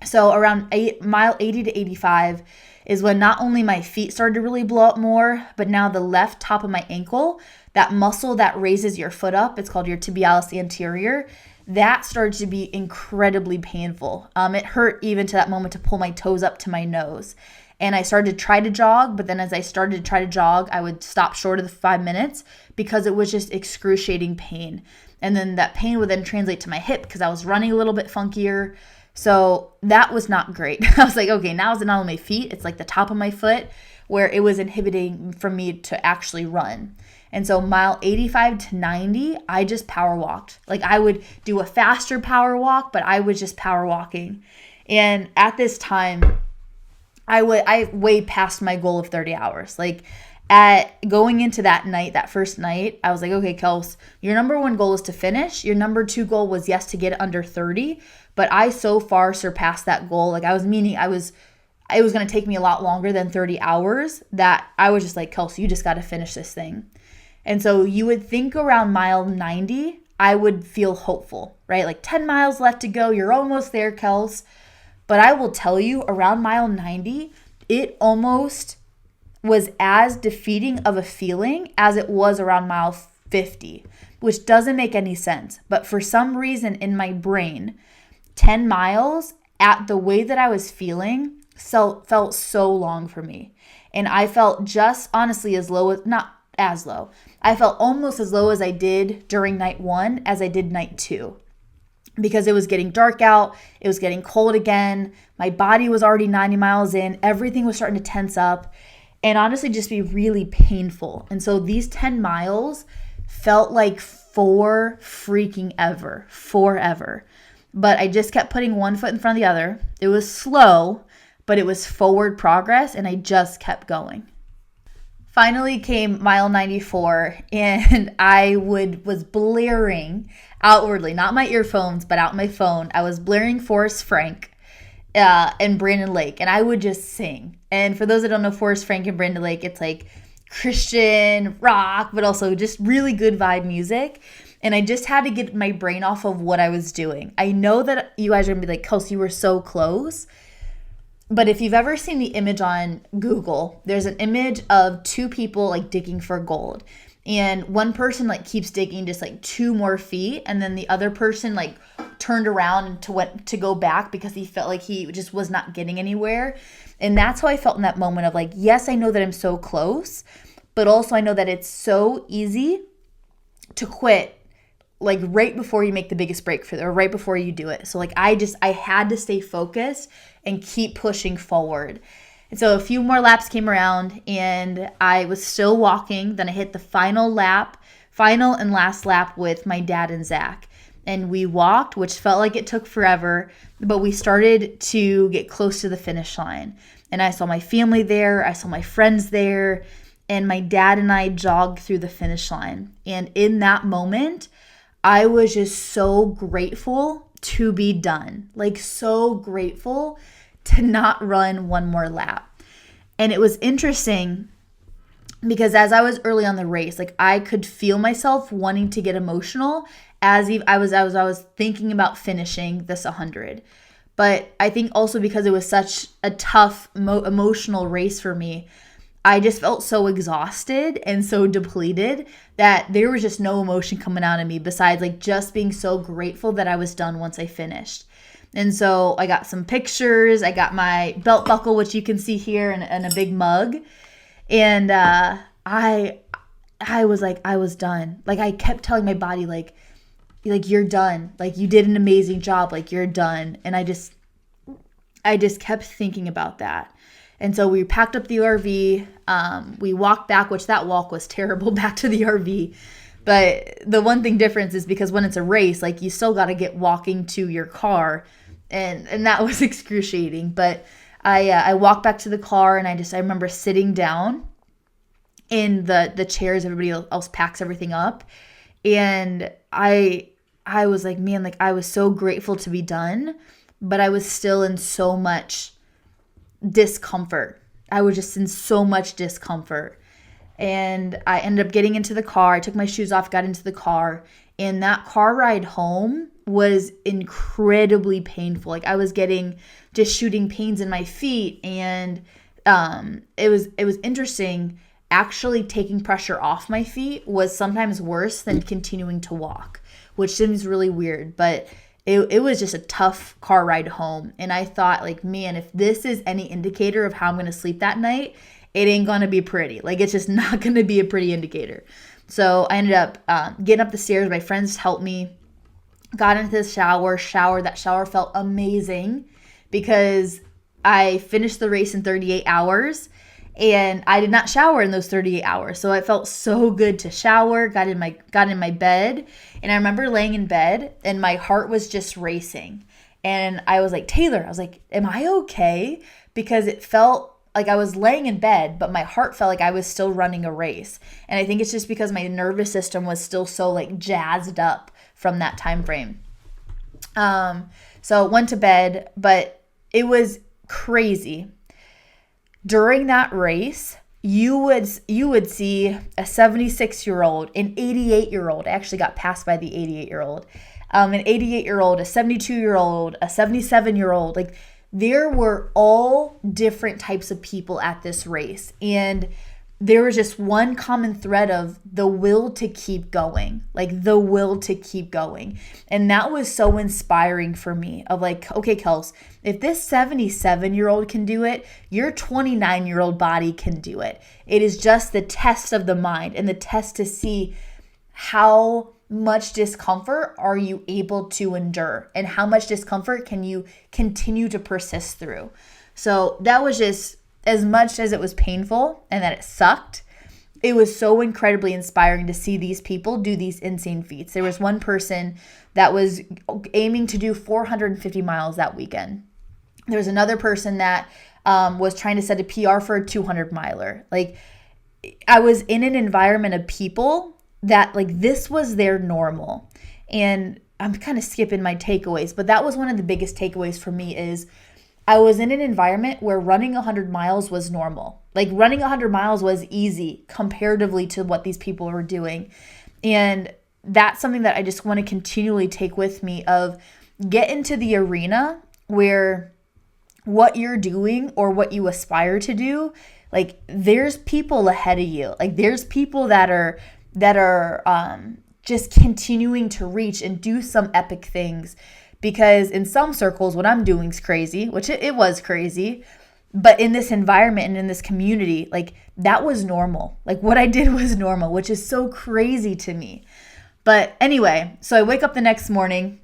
So around mile 80 to 85 is when not only my feet started to really blow up more, but now the left top of my ankle, that muscle that raises your foot up, it's called your tibialis anterior, that started to be incredibly painful. It hurt even to that moment to pull my toes up to my nose. And I started to try to jog, but then as I started to try to jog, I would stop short of the 5 minutes because it was just excruciating pain. And then that pain would then translate to my hip because I was running a little bit funkier. So that was not great. I was like, okay, now it's not only my feet, it's like the top of my foot where it was inhibiting for me to actually run. And so mile 85 to 90, I just power walked. Like I would do a faster power walk, but I was just power walking. And at this time, I way past my goal of 30 hours. Like at going into that night, that first night, I was like, okay, Kels, your number 1 goal is to finish. Your number 2 goal was, yes, to get under 30. But I so far surpassed that goal. Like it was going to take me a lot longer than 30 hours that I was just like, Kelsey, you just got to finish this thing. And so you would think around mile 90, I would feel hopeful, right? Like 10 miles left to go. You're almost there, Kels. But I will tell you, around mile 90, it almost was as defeating of a feeling as it was around mile 50, which doesn't make any sense. But for some reason in my brain, 10 miles at the way that I was feeling felt so long for me. And I felt just honestly as low as, not as low, I felt almost as low as I did during night 1 as I did night 2. Because it was getting dark out, it was getting cold again, my body was already 90 miles in, everything was starting to tense up, and honestly just be really painful. And so these 10 miles felt like forever. But I just kept putting one foot in front of the other. It was slow, but it was forward progress, and I just kept going. Finally came mile 94, and I was blaring outwardly, not my earphones, but out my phone. I was blaring Forrest Frank and Brandon Lake, and I would just sing. And for those that don't know Forrest Frank and Brandon Lake, it's like Christian rock, but also just really good vibe music. And I just had to get my brain off of what I was doing. I know that you guys are going to be like, Kelsey, you were so close. But if you've ever seen the image on Google, there's an image of 2 people like digging for gold. And one person like keeps digging just like 2 more feet. And then the other person like turned around to go back because he felt like he just was not getting anywhere. And that's how I felt in that moment of like, yes, I know that I'm so close, but also I know that it's so easy to quit like right before you make the biggest breakthrough or right before you do it. So like I had to stay focused and keep pushing forward. And so a few more laps came around and I was still walking. Then I hit the final and last lap with my dad and Zach. And we walked, which felt like it took forever, but we started to get close to the finish line. And I saw my family there, I saw my friends there, and my dad and I jogged through the finish line. And in that moment, I was just so grateful to be done. Like so grateful to not run one more lap. And it was interesting because as I was early on the race, like I could feel myself wanting to get emotional as I was thinking about finishing this 100. But I think also because it was such a tough emotional race for me, I just felt so exhausted and so depleted that there was just no emotion coming out of me besides like just being so grateful that I was done once I finished. And so I got some pictures. I got my belt buckle, which you can see here, and a big mug. And I was like, I was done. Like I kept telling my body like you're done. Like you did an amazing job. Like you're done. And I just kept thinking about that. And so we packed up the RV. We walked back, which that walk was terrible, back to the RV. But the one thing difference is because when it's a race, like you still got to get walking to your car. And that was excruciating. But I walked back to the car and I remember sitting down in the chairs. Everybody else packs everything up. And I was like, man, like I was so grateful to be done, but I was still in so much discomfort. I was just in so much discomfort. And I ended up getting into the car. I took my shoes off, got into the car, and that car ride home was incredibly painful. Like I was getting just shooting pains in my feet, and it was interesting. Actually taking pressure off my feet was sometimes worse than continuing to walk, which seems really weird, but it was just a tough car ride home. And I thought like, man, if this is any indicator of how I'm going to sleep that night, it ain't going to be pretty. Like it's just not going to be a pretty indicator. So I ended up getting up the stairs. My friends helped me, got into the shower. That shower felt amazing because I finished the race in 38 hours. And I did not shower in those 38 hours. So it felt so good to shower, got in my bed. And I remember laying in bed and my heart was just racing. And I was like, Taylor, I was like, am I okay? Because it felt like I was laying in bed, but my heart felt like I was still running a race. And I think it's just because my nervous system was still so like jazzed up from that time frame. So went to bed, but it was crazy. During that race, you would see a 76-year-old, an 88-year-old. I actually got passed by the 88-year-old, an 88-year-old, a 72-year-old, a 77-year-old. Like there were all different types of people at this race, and there was just one common thread of the will to keep going, like the will to keep going. And that was so inspiring for me of like, okay, Kels, if this 77-year-old can do it, your 29-year-old body can do it. It is just the test of the mind and the test to see how much discomfort are you able to endure and how much discomfort can you continue to persist through. So that was just, as much as it was painful and that it sucked, it was so incredibly inspiring to see these people do these insane feats. There was one person that was aiming to do 450 miles that weekend. There was another person that was trying to set a PR for a 200 miler. Like I was in an environment of people that like this was their normal. And I'm kind of skipping my takeaways, but that was one of the biggest takeaways for me is I was in an environment where running 100 miles was normal. Like running 100 miles was easy comparatively to what these people were doing. And that's something that I just want to continually take with me of get into the arena where what you're doing or what you aspire to do, like there's people ahead of you. Like there's people that are just continuing to reach and do some epic things. because in some circles, what I'm doing is crazy, which it was crazy. But in this environment and in this community, like that was normal. Like what I did was normal, which is so crazy to me. But anyway, so I wake up the next morning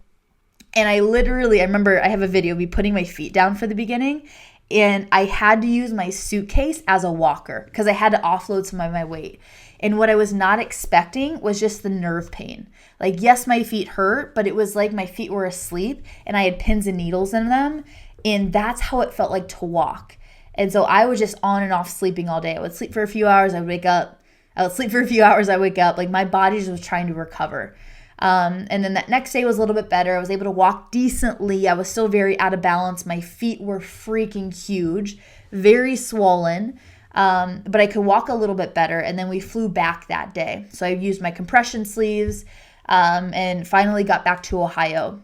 and I remember I have a video of me putting my feet down for the beginning, and I had to use my suitcase as a walker because I had to offload some of my weight. And what I was not expecting was just the nerve pain. Like, yes, my feet hurt, but it was like my feet were asleep and I had pins and needles in them. And that's how it felt like to walk. And so I was just on and off sleeping all day. I would sleep for a few hours, I'd wake up. I would sleep for a few hours, I'd wake up. Like my body just was trying to recover. And then that next day was a little bit better. I was able to walk decently. I was still very out of balance. My feet were freaking huge, very swollen. But I could walk a little bit better. And then we flew back that day. So I used my compression sleeves and finally got back to Ohio.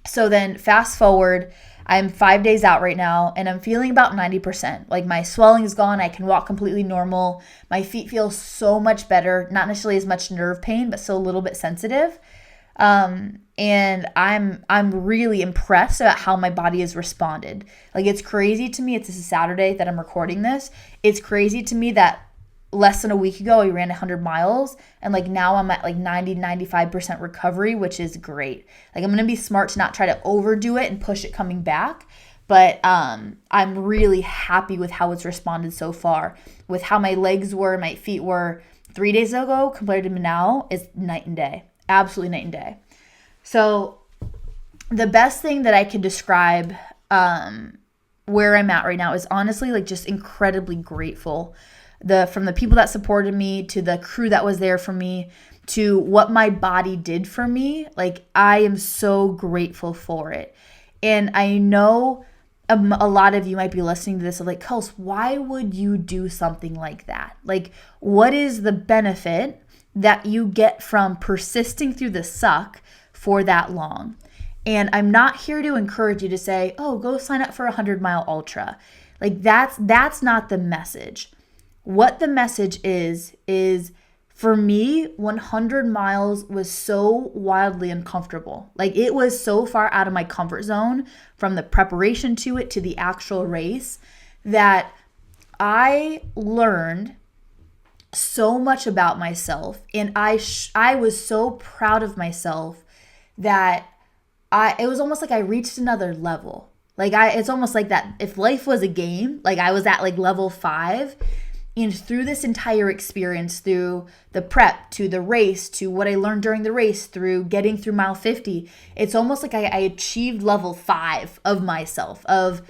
So then fast forward, I'm 5 days out right now and I'm feeling about 90%. Like my swelling is gone. I can walk completely normal. My feet feel so much better. Not necessarily as much nerve pain, but still a little bit sensitive. And I'm really impressed about how my body has responded. Like it's crazy to me. It's a Saturday that I'm recording this. It's crazy to me that less than a week ago, I ran 100 miles and like now I'm at like 95% recovery, which is great. Like I'm going to be smart to not try to overdo it and push it coming back. But I'm really happy with how it's responded so far. With how my legs were, my feet were 3 days ago compared to now is night and day. Absolutely night and day. So the best thing that I can describe where I'm at right now is honestly like just incredibly grateful. From the people that supported me to the crew that was there for me to what my body did for me, like I am so grateful for it. And I know a lot of you might be listening to this of like, Kels, why would you do something like that? Like, what is the benefit that you get from persisting through the suck for that long? And I'm not here to encourage you to say, oh, go sign up for a 100-mile ultra. Like that's not the message. What the message is for me, 100 miles was so wildly uncomfortable. Like it was so far out of my comfort zone from the preparation to it to the actual race that I learned so much about myself. And I was so proud of myself that it was almost like I reached another level. Like it's almost like that if life was a game, like I was at like level 5. And through this entire experience, through the prep, to the race, to what I learned during the race, through getting through mile 50, it's almost like I achieved level 5 of myself, of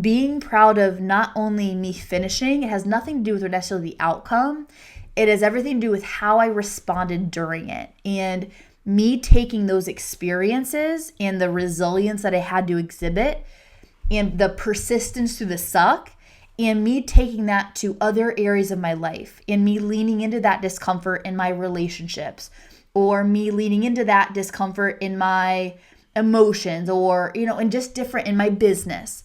being proud of not only me finishing. It has nothing to do with necessarily the outcome. It has everything to do with how I responded during it. And me taking those experiences and the resilience that I had to exhibit and the persistence through the suck, and me taking that to other areas of my life and me leaning into that discomfort in my relationships or me leaning into that discomfort in my emotions or, and just different in my business.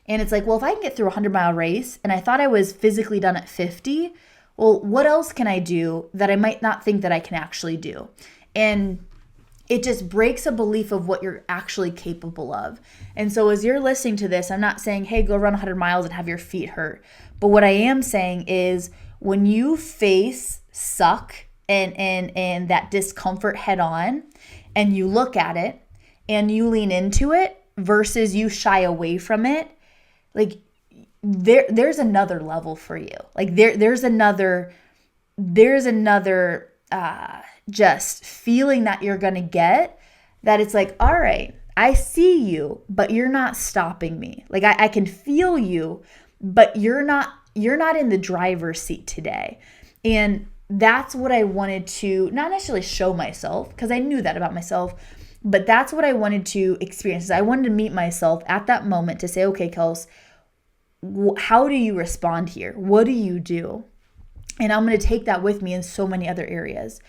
And it's like, well, if I can get through a 100-mile race and I thought I was physically done at 50, well, what else can I do that I might not think that I can actually do? And it just breaks a belief of what you're actually capable of. And so as you're listening to this, I'm not saying, hey, go run 100 miles and have your feet hurt. But what I am saying is when you face suck and that discomfort head on and you look at it and you lean into it versus you shy away from it, like there's another level for you. Like there's another just feeling that you're going to get that it's like, all right, I see you, but you're not stopping me. Like I can feel you, but you're not in the driver's seat today. And that's what I wanted to not necessarily show myself because I knew that about myself, but that's what I wanted to experience. I wanted to meet myself at that moment to say, okay, Kels, how do you respond here? What do you do? And I'm going to take that with me in so many other areas.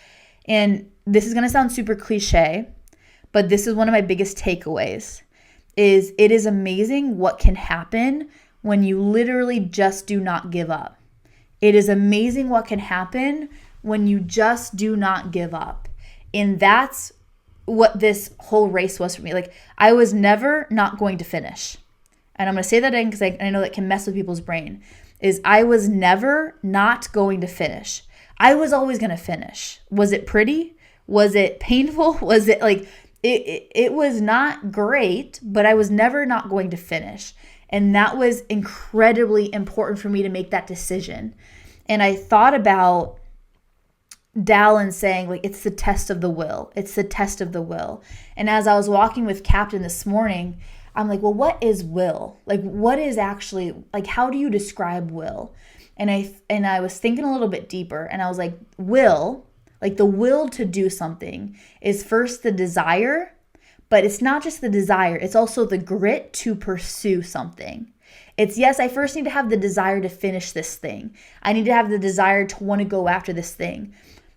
And this is going to sound super cliche, but this is one of my biggest takeaways is it is amazing what can happen when you literally just do not give up. It is amazing what can happen when you just do not give up. And that's what this whole race was for me. Like, I was never not going to finish. And I'm going to say that again because I know that can mess with people's brain, is I was never not going to finish. I was always going to finish. Was it pretty? Was it painful? Was it like, it was not great, but I was never not going to finish. And that was incredibly important for me to make that decision. And I thought about Dallin saying, like, it's the test of the will. It's the test of the will. And as I was walking with Captain this morning, I'm like, well, what is will? Like, what is actually, like, how do you describe will? And I was thinking a little bit deeper, and I was like, will, like the will to do something is first the desire, but it's not just the desire, it's also the grit to pursue something. It's, yes, I first need to have the desire to finish this thing. I need to have the desire to want to go after this thing.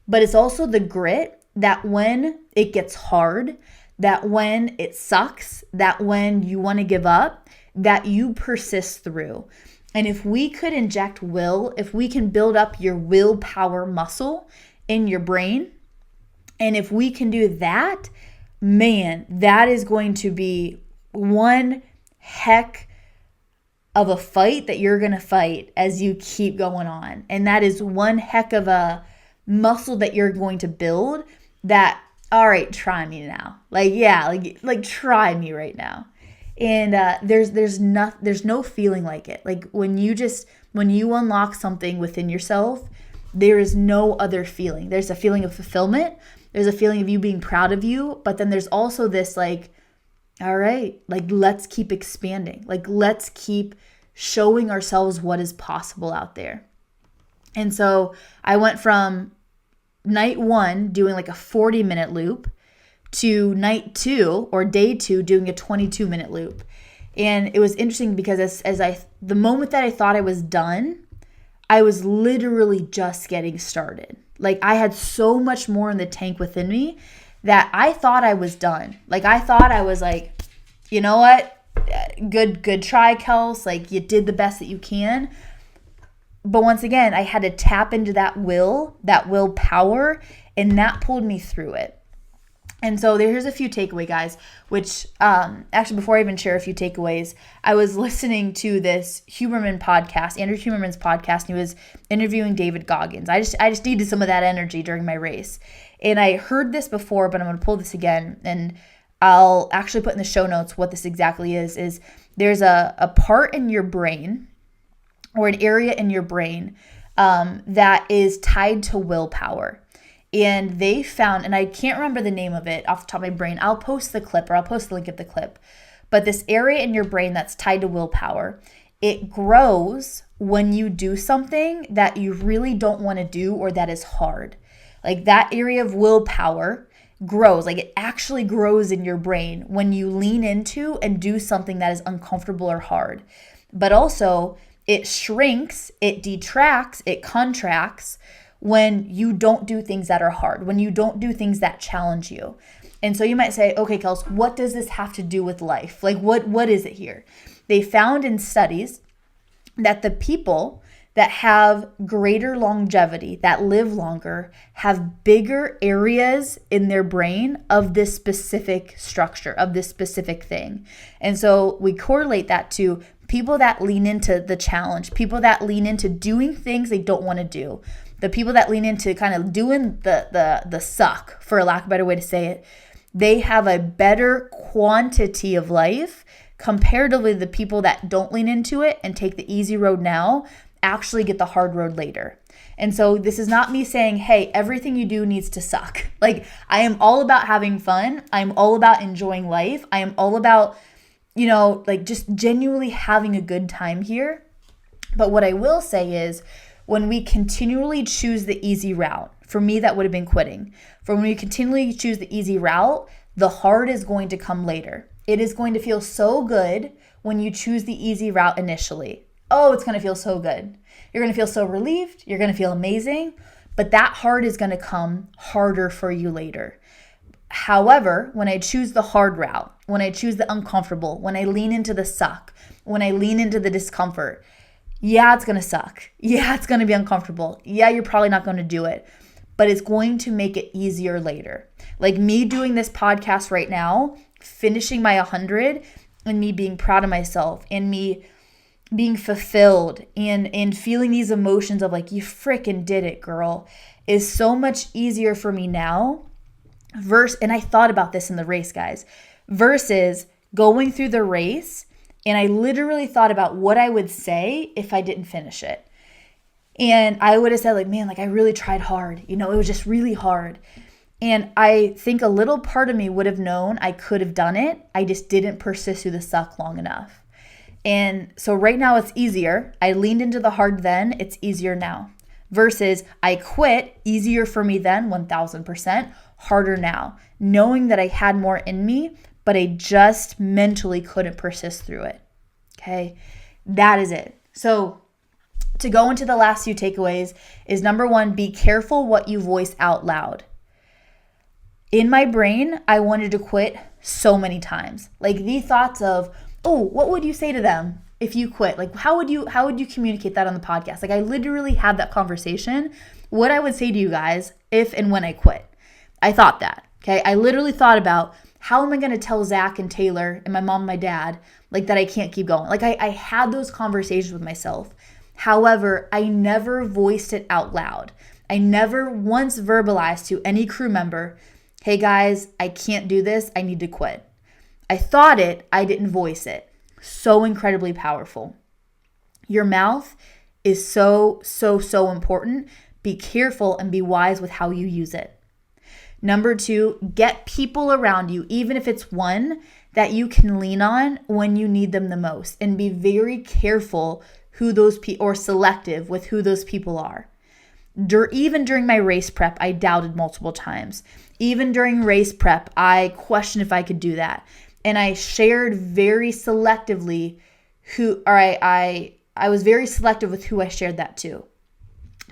But it's also the grit that when it gets hard, that when it sucks, that when you want to give up, that you persist through. And if we could inject will, if we can build up your willpower muscle in your brain, and if we can do that, man, that is going to be one heck of a fight that you're going to fight as you keep going on. And that is one heck of a muscle that you're going to build that, all right, try me now. Like, yeah, like try me right now. And there's no feeling like it. Like when you unlock something within yourself, there is no other feeling. There's a feeling of fulfillment. There's a feeling of you being proud of you. But then there's also this like, all right, like let's keep expanding. Like let's keep showing ourselves what is possible out there. And so I went from night 1 doing like a 40-minute loop to night 2 or day 2 doing a 22-minute loop. And it was interesting because the moment that I thought I was done, I was literally just getting started. Like I had so much more in the tank within me that I thought I was done. Like I thought I was like, you know what? Good try, Kels. Like you did the best that you can. But once again, I had to tap into that willpower, and that pulled me through it. And so here's a few takeaway, guys, which actually before I even share a few takeaways, I was listening to this Huberman podcast, Andrew Huberman's podcast, and he was interviewing David Goggins. I just needed some of that energy during my race. And I heard this before, but I'm going to pull this again, and I'll actually put in the show notes what this exactly is there's a part in your brain or an area in your brain that is tied to willpower. And they found, and I can't remember the name of it off the top of my brain. I'll post the clip or I'll post the link of the clip. But this area in your brain that's tied to willpower, it grows when you do something that you really don't want to do or that is hard. Like that area of willpower grows, like it actually grows in your brain when you lean into and do something that is uncomfortable or hard. But also it shrinks, it detracts, it contracts when you don't do things that are hard, when you don't do things that challenge you. And so you might say, okay, Kels, what does this have to do with life? Like what is it here? They found in studies that the people that have greater longevity, that live longer, have bigger areas in their brain of this specific structure, of this specific thing. And so we correlate that to people that lean into the challenge, people that lean into doing things they don't want to do, the people that lean into kind of doing the suck, for a lack of a better way to say it, they have a better quantity of life comparatively to the people that don't lean into it and take the easy road now, actually get the hard road later. And so this is not me saying, hey, everything you do needs to suck. Like I am all about having fun. I'm all about enjoying life. I am all about, like just genuinely having a good time here. But what I will say is when we continually choose the easy route, for me, that would have been quitting. For when we continually choose the easy route, the hard is going to come later. It is going to feel so good when you choose the easy route initially. Oh, it's going to feel so good. You're going to feel so relieved. You're going to feel amazing. But that hard is going to come harder for you later. However, when I choose the hard route, when I choose the uncomfortable, when I lean into the suck, when I lean into the discomfort, yeah, it's going to suck. Yeah, it's going to be uncomfortable. Yeah, you're probably not going to do it. but it's going to make it easier later. Like me doing this podcast right now, finishing my 100, and me being proud of myself, and me being fulfilled, and feeling these emotions of like, you freaking did it, girl, is so much easier for me now. And I thought about this in the race, guys, versus going through the race, and I literally thought about what I would say if I didn't finish it. And I would have said like, man, like I really tried hard. It was just really hard. And I think a little part of me would have known I could have done it. I just didn't persist through the suck long enough. And so right now it's easier. I leaned into the hard then, it's easier now. Versus I quit, easier for me then, 1000%, harder now. Knowing that I had more in me, but I just mentally couldn't persist through it. Okay, that is it. So to go into the last few takeaways is number 1, be careful what you voice out loud. In my brain, I wanted to quit so many times. Like the thoughts of, oh, what would you say to them if you quit? Like how would you communicate that on the podcast? Like I literally had that conversation, what I would say to you guys if and when I quit. I thought that, okay? I literally thought about how am I going to tell Zach and Taylor and my mom and my dad like that I can't keep going. Like I had those conversations with myself. However, I never voiced it out loud. I never once verbalized to any crew member, hey guys, I can't do this. I need to quit. I thought it, I didn't voice it. So incredibly powerful. Your mouth is so important. Be careful and be wise with how you use it. Number 2, get people around you, even if it's one that you can lean on when you need them the most, and be very careful who those people, or selective with who those people are. Even during my race prep, I doubted multiple times. Even during race prep, I questioned if I could do that. And I shared very selectively I was very selective with who I shared that to,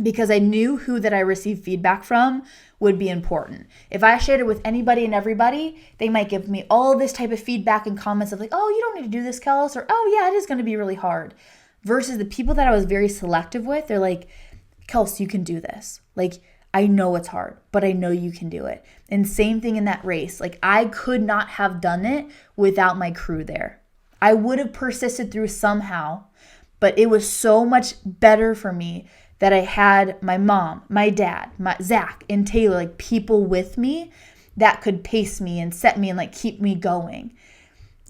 because I knew who that I received feedback from would be important. If I shared it with anybody and everybody, they might give me all this type of feedback and comments of like, oh, you don't need to do this, Kels, or oh yeah, it is going to be really hard. Versus the people that I was very selective with, they're like, Kelsey, you can do this. Like, I know it's hard, but I know you can do it. And same thing in that race. Like, I could not have done it without my crew there. I would have persisted through somehow, but it was so much better for me that I had my mom, my dad, Zach, and Taylor, like people with me that could pace me and set me and like keep me going.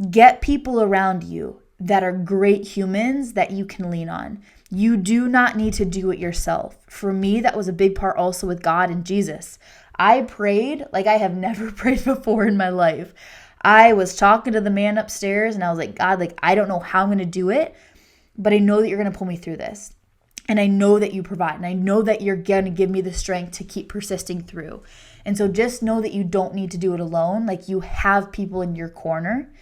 Get people around you that are great humans that you can lean on. You do not need to do it yourself. For me, that was a big part also with God and Jesus. I prayed like I have never prayed before in my life. I was talking to the man upstairs and I was like, God, like, I don't know how I'm going to do it, but I know that you're going to pull me through this. And I know that you provide. And I know that you're going to give me the strength to keep persisting through. And so just know that you don't need to do it alone. Like, you have people in your corner.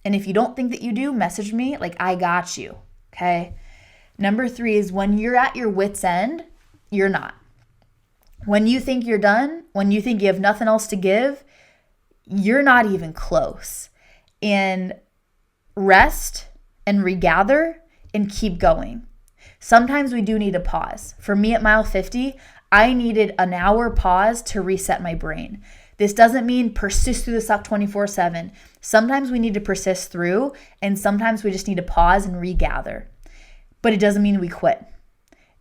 And if you don't think that you do, message me. Like, I got you. Okay. Number 3 is when you're at your wit's end, you're not. When you think you're done, when you think you have nothing else to give, you're not even close. And rest and regather and keep going. Sometimes we do need a pause. For me at mile 50, I needed an hour pause to reset my brain. This doesn't mean persist through the suck 24/7. Sometimes we need to persist through, and sometimes we just need to pause and regather. But it doesn't mean we quit.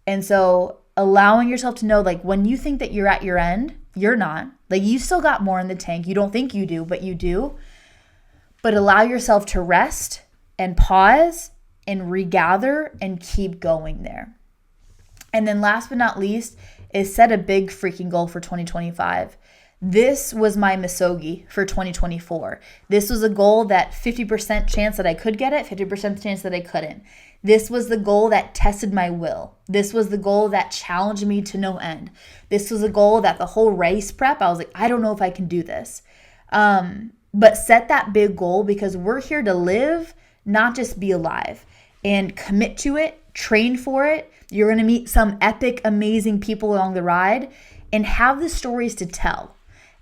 And so allowing yourself to know, like, when you think that you're at your end, you're not. Like, you still got more in the tank. You don't think you do, but you do. But allow yourself to rest and pause and regather and keep going there. And then last but not least is set a big freaking goal for 2025. This was my misogi for 2024. This was a goal that 50% chance that I could get it, 50% chance that I couldn't. This was the goal that tested my will. This was the goal that challenged me to no end. This was a goal that the whole race prep, I was like, I don't know if I can do this. But set that big goal, because we're here to live, not just be alive. And commit to it, train for it. You're going to meet some epic, amazing people along the ride and have the stories to tell.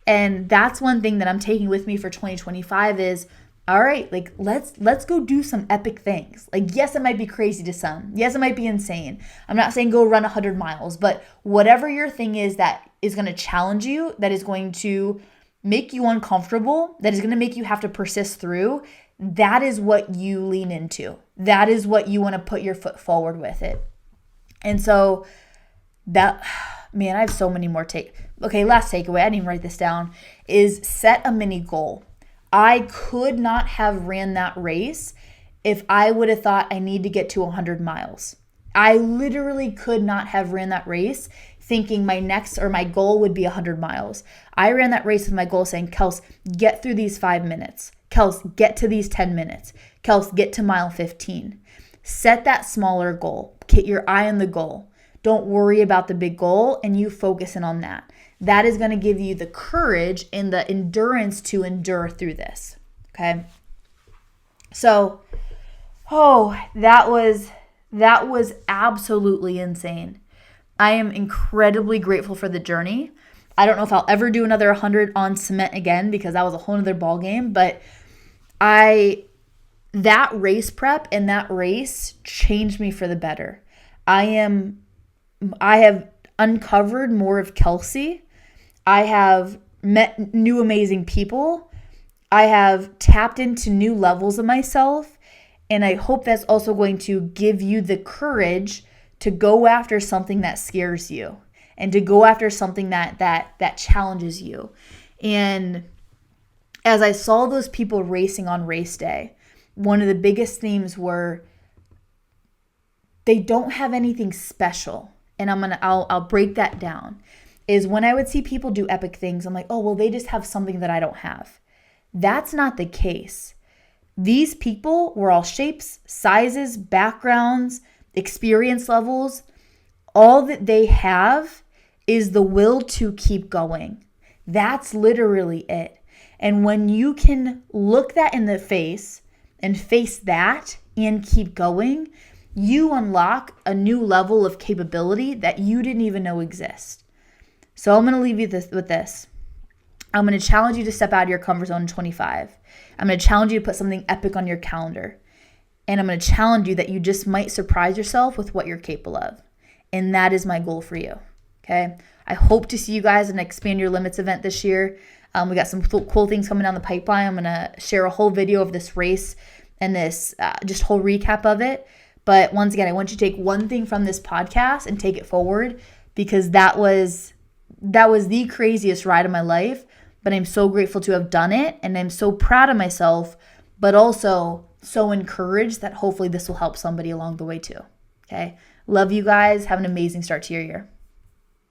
And that's one thing that I'm taking with me for 2025 is all right, like let's go do some epic things. Like, yes, it might be crazy to some. Yes, it might be insane. I'm not saying go run 100 miles, but whatever your thing is that is going to challenge you, that is going to make you uncomfortable, that is going to make you have to persist through, that is what you lean into. That is what you want to put your foot forward with it. And so that, man, I have so many more last takeaway, I didn't even write this down, is set a mini goal. I could not have ran that race if I would have thought I need to get to 100 miles. I literally could not have ran that race thinking my goal would be 100 miles. I ran that race with my goal saying, Kels, get through these 5 minutes. Kels, get to these 10 minutes. Kels, get to mile 15. Set that smaller goal. Get your eye on the goal. Don't worry about the big goal, and you focus in on that. That is going to give you the courage and the endurance to endure through this. Okay. So, that was absolutely insane. I am incredibly grateful for the journey. I don't know if I'll ever do another 100 on cement again, because that was a whole other ball game, but that race prep and that race changed me for the better. I have uncovered more of Kelsey. I have met new amazing people. I have tapped into new levels of myself. And I hope that's also going to give you the courage to go after something that scares you and to go after something that challenges you. And as I saw those people racing on race day, one of the biggest themes were they don't have anything special. And I'll break that down. Is when I would see people do epic things, I'm like, oh, well, they just have something that I don't have. That's not the case. These people were all shapes, sizes, backgrounds, experience levels. All that they have is the will to keep going. That's literally it. And when you can look that in the face and face that and keep going, you unlock a new level of capability that you didn't even know exist. So I'm going to leave you with this. I'm going to challenge you to step out of your comfort zone in 25. I'm going to challenge you to put something epic on your calendar. And I'm going to challenge you that you just might surprise yourself with what you're capable of. And that is my goal for you. Okay. I hope to see you guys in an Expand Your Limits event this year. We got some cool things coming down the pipeline. I'm going to share a whole video of this race and this just whole recap of it. But once again, I want you to take one thing from this podcast and take it forward, because that was the craziest ride of my life. But I'm so grateful to have done it, and I'm so proud of myself, but also so encouraged that hopefully this will help somebody along the way too. Okay. Love you guys. Have an amazing start to your year.